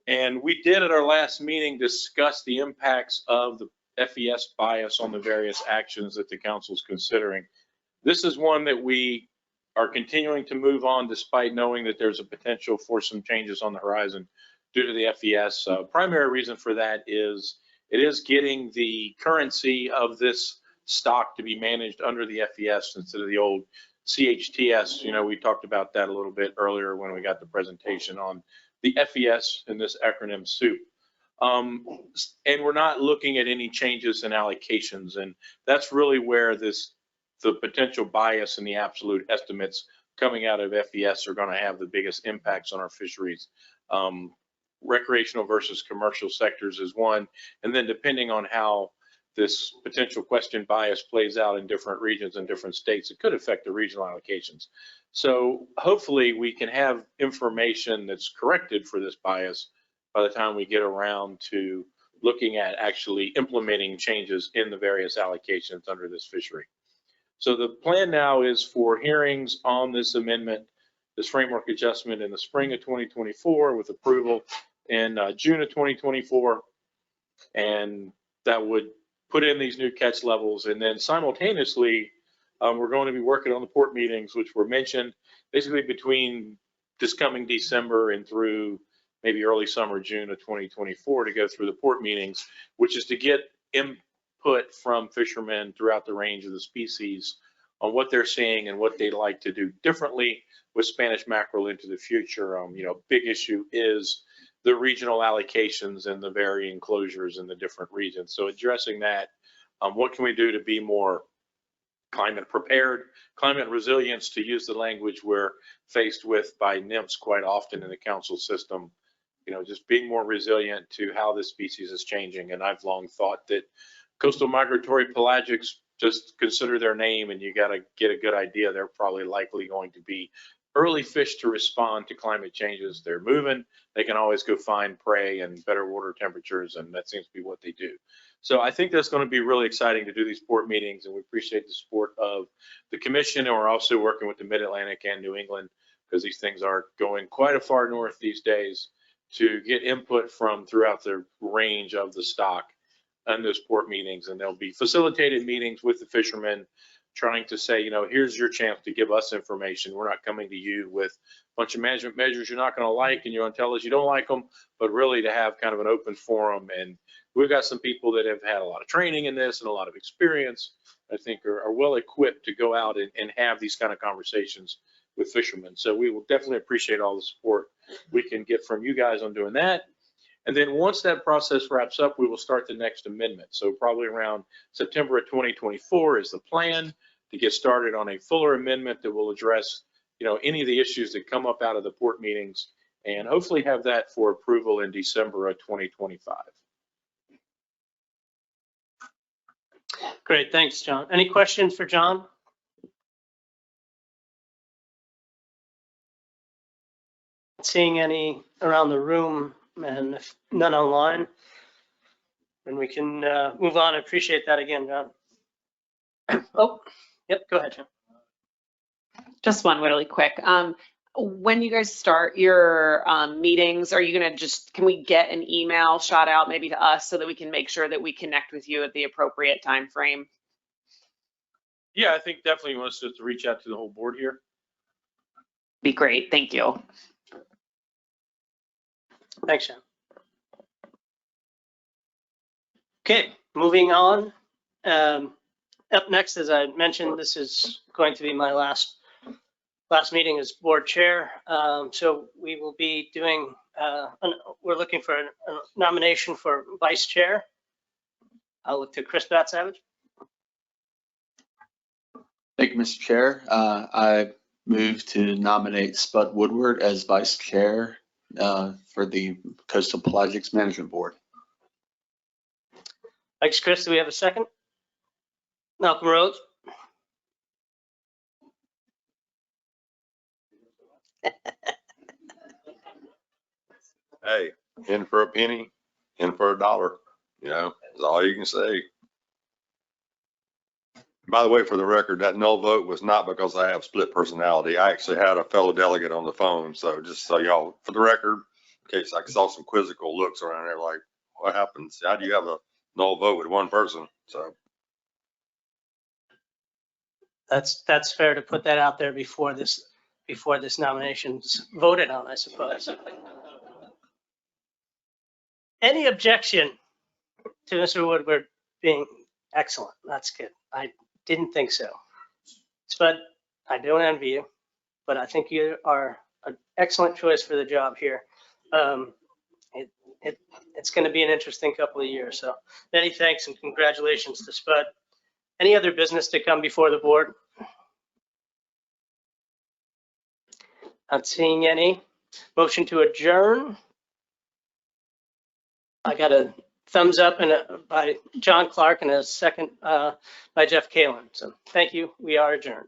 And we did at our last meeting discuss the impacts of the FES bias on the various actions that the council is considering. This is one that we are continuing to move on despite knowing that there's a potential for some changes on the horizon due to the FES. Primary reason for that is it is getting the currency of this stock to be managed under the FES instead of the old CHTS. You know, we talked about that a little bit earlier when we got the presentation on the FES and this acronym soup. And we're not looking at any changes in allocations. And that's really where the potential bias and the absolute estimates coming out of FES are going to have the biggest impacts on our fisheries. Recreational versus commercial sectors is one. And then depending on how this potential question bias plays out in different regions and different states, it could affect the regional allocations. So hopefully we can have information that's corrected for this bias by the time we get around to looking at actually implementing changes in the various allocations under this fishery. So the plan now is for hearings on this amendment, this framework adjustment in the spring of 2024 with approval in June of 2024. And that would put in these new catch levels. And then simultaneously, we're going to be working on the port meetings, which were mentioned basically between this coming December and through maybe early summer, June of 2024 to go through the port meetings, which is to get input from fishermen throughout the range of the species on what they're seeing and what they'd like to do differently with Spanish mackerel into the future. You know, big issue is the regional allocations and the varying closures in the different regions. So addressing that, what can we do to be more climate prepared, climate resilience, to use the language we're faced with by NIMS quite often in the council system, you know, just being more resilient to how this species is changing. And I've long thought that coastal migratory pelagics, just consider their name and you got to get a good idea. They're probably likely going to be early fish to respond to climate changes. They're moving, they can always go find prey and better water temperatures, and that seems to be what they do. So I think that's going to be really exciting to do these port meetings, and we appreciate the support of the commission. And we're also working with the Mid-Atlantic and New England, because these things are going quite a far north these days, to get input from throughout the range of the stock and those port meetings. And there'll be facilitated meetings with the fishermen trying to say, you know, here's your chance to give us information. We're not coming to you with a bunch of management measures you're not going to like and you're going to tell us you don't like them, but really to have kind of an open forum. And we've got some people that have had a lot of training in this and a lot of experience, I think are well equipped to go out and have these kind of conversations with fishermen. So we will definitely appreciate all the support we can get from you guys on doing that. And then once that process wraps up, we will start the next amendment. So probably around September of 2024 is the plan to get started on a fuller amendment that will address, you know, any of the issues that come up out of the port meetings, and hopefully have that for approval in December of 2025.
Great, thanks, John. Any questions for John? Seeing any around the room, and if none online, then we can move on. I appreciate that again, John. Oh, yep, go ahead, John.
Just one really quick. When you guys start your meetings, are you gonna can we get an email shot out maybe to us so that we can make sure that we connect with you at the appropriate time frame?
Yeah, I think definitely wants us to reach out to the whole board here.
Be great, thank you.
Thanks, Sean. Okay, moving on. Up next, as I mentioned, this is going to be my last meeting as board chair. So we will be doing, we're looking for a nomination for vice chair. I'll look to Chris Bat-Savage.
Thank you, Mr. Chair. I move to nominate Spud Woodward as vice chair for the Coastal Pelagics Management Board.
Thanks, Chris. Do we have a second? Malcolm Rhodes.
Hey, in for a penny, in for a dollar, that's all you can say. By the way, for the record, that no vote was not because I have split personality. I actually had a fellow delegate on the phone. So just so y'all, for the record, in case I saw some quizzical looks around there, like, what happens? How do you have a no vote with one person? So.
That's fair to put that out there before this nomination's voted on, I suppose. Any objection to Mr. Woodward being excellent? That's good. I didn't think so. Spud, I don't envy you, but I think you are an excellent choice for the job here. It's going to be an interesting couple of years. So many thanks and congratulations to Spud. Any other business to come before the board? Not seeing any. Motion to adjourn. I got a thumbs up by John Clark and a second by Jeff Kalen. So thank you. We are adjourned.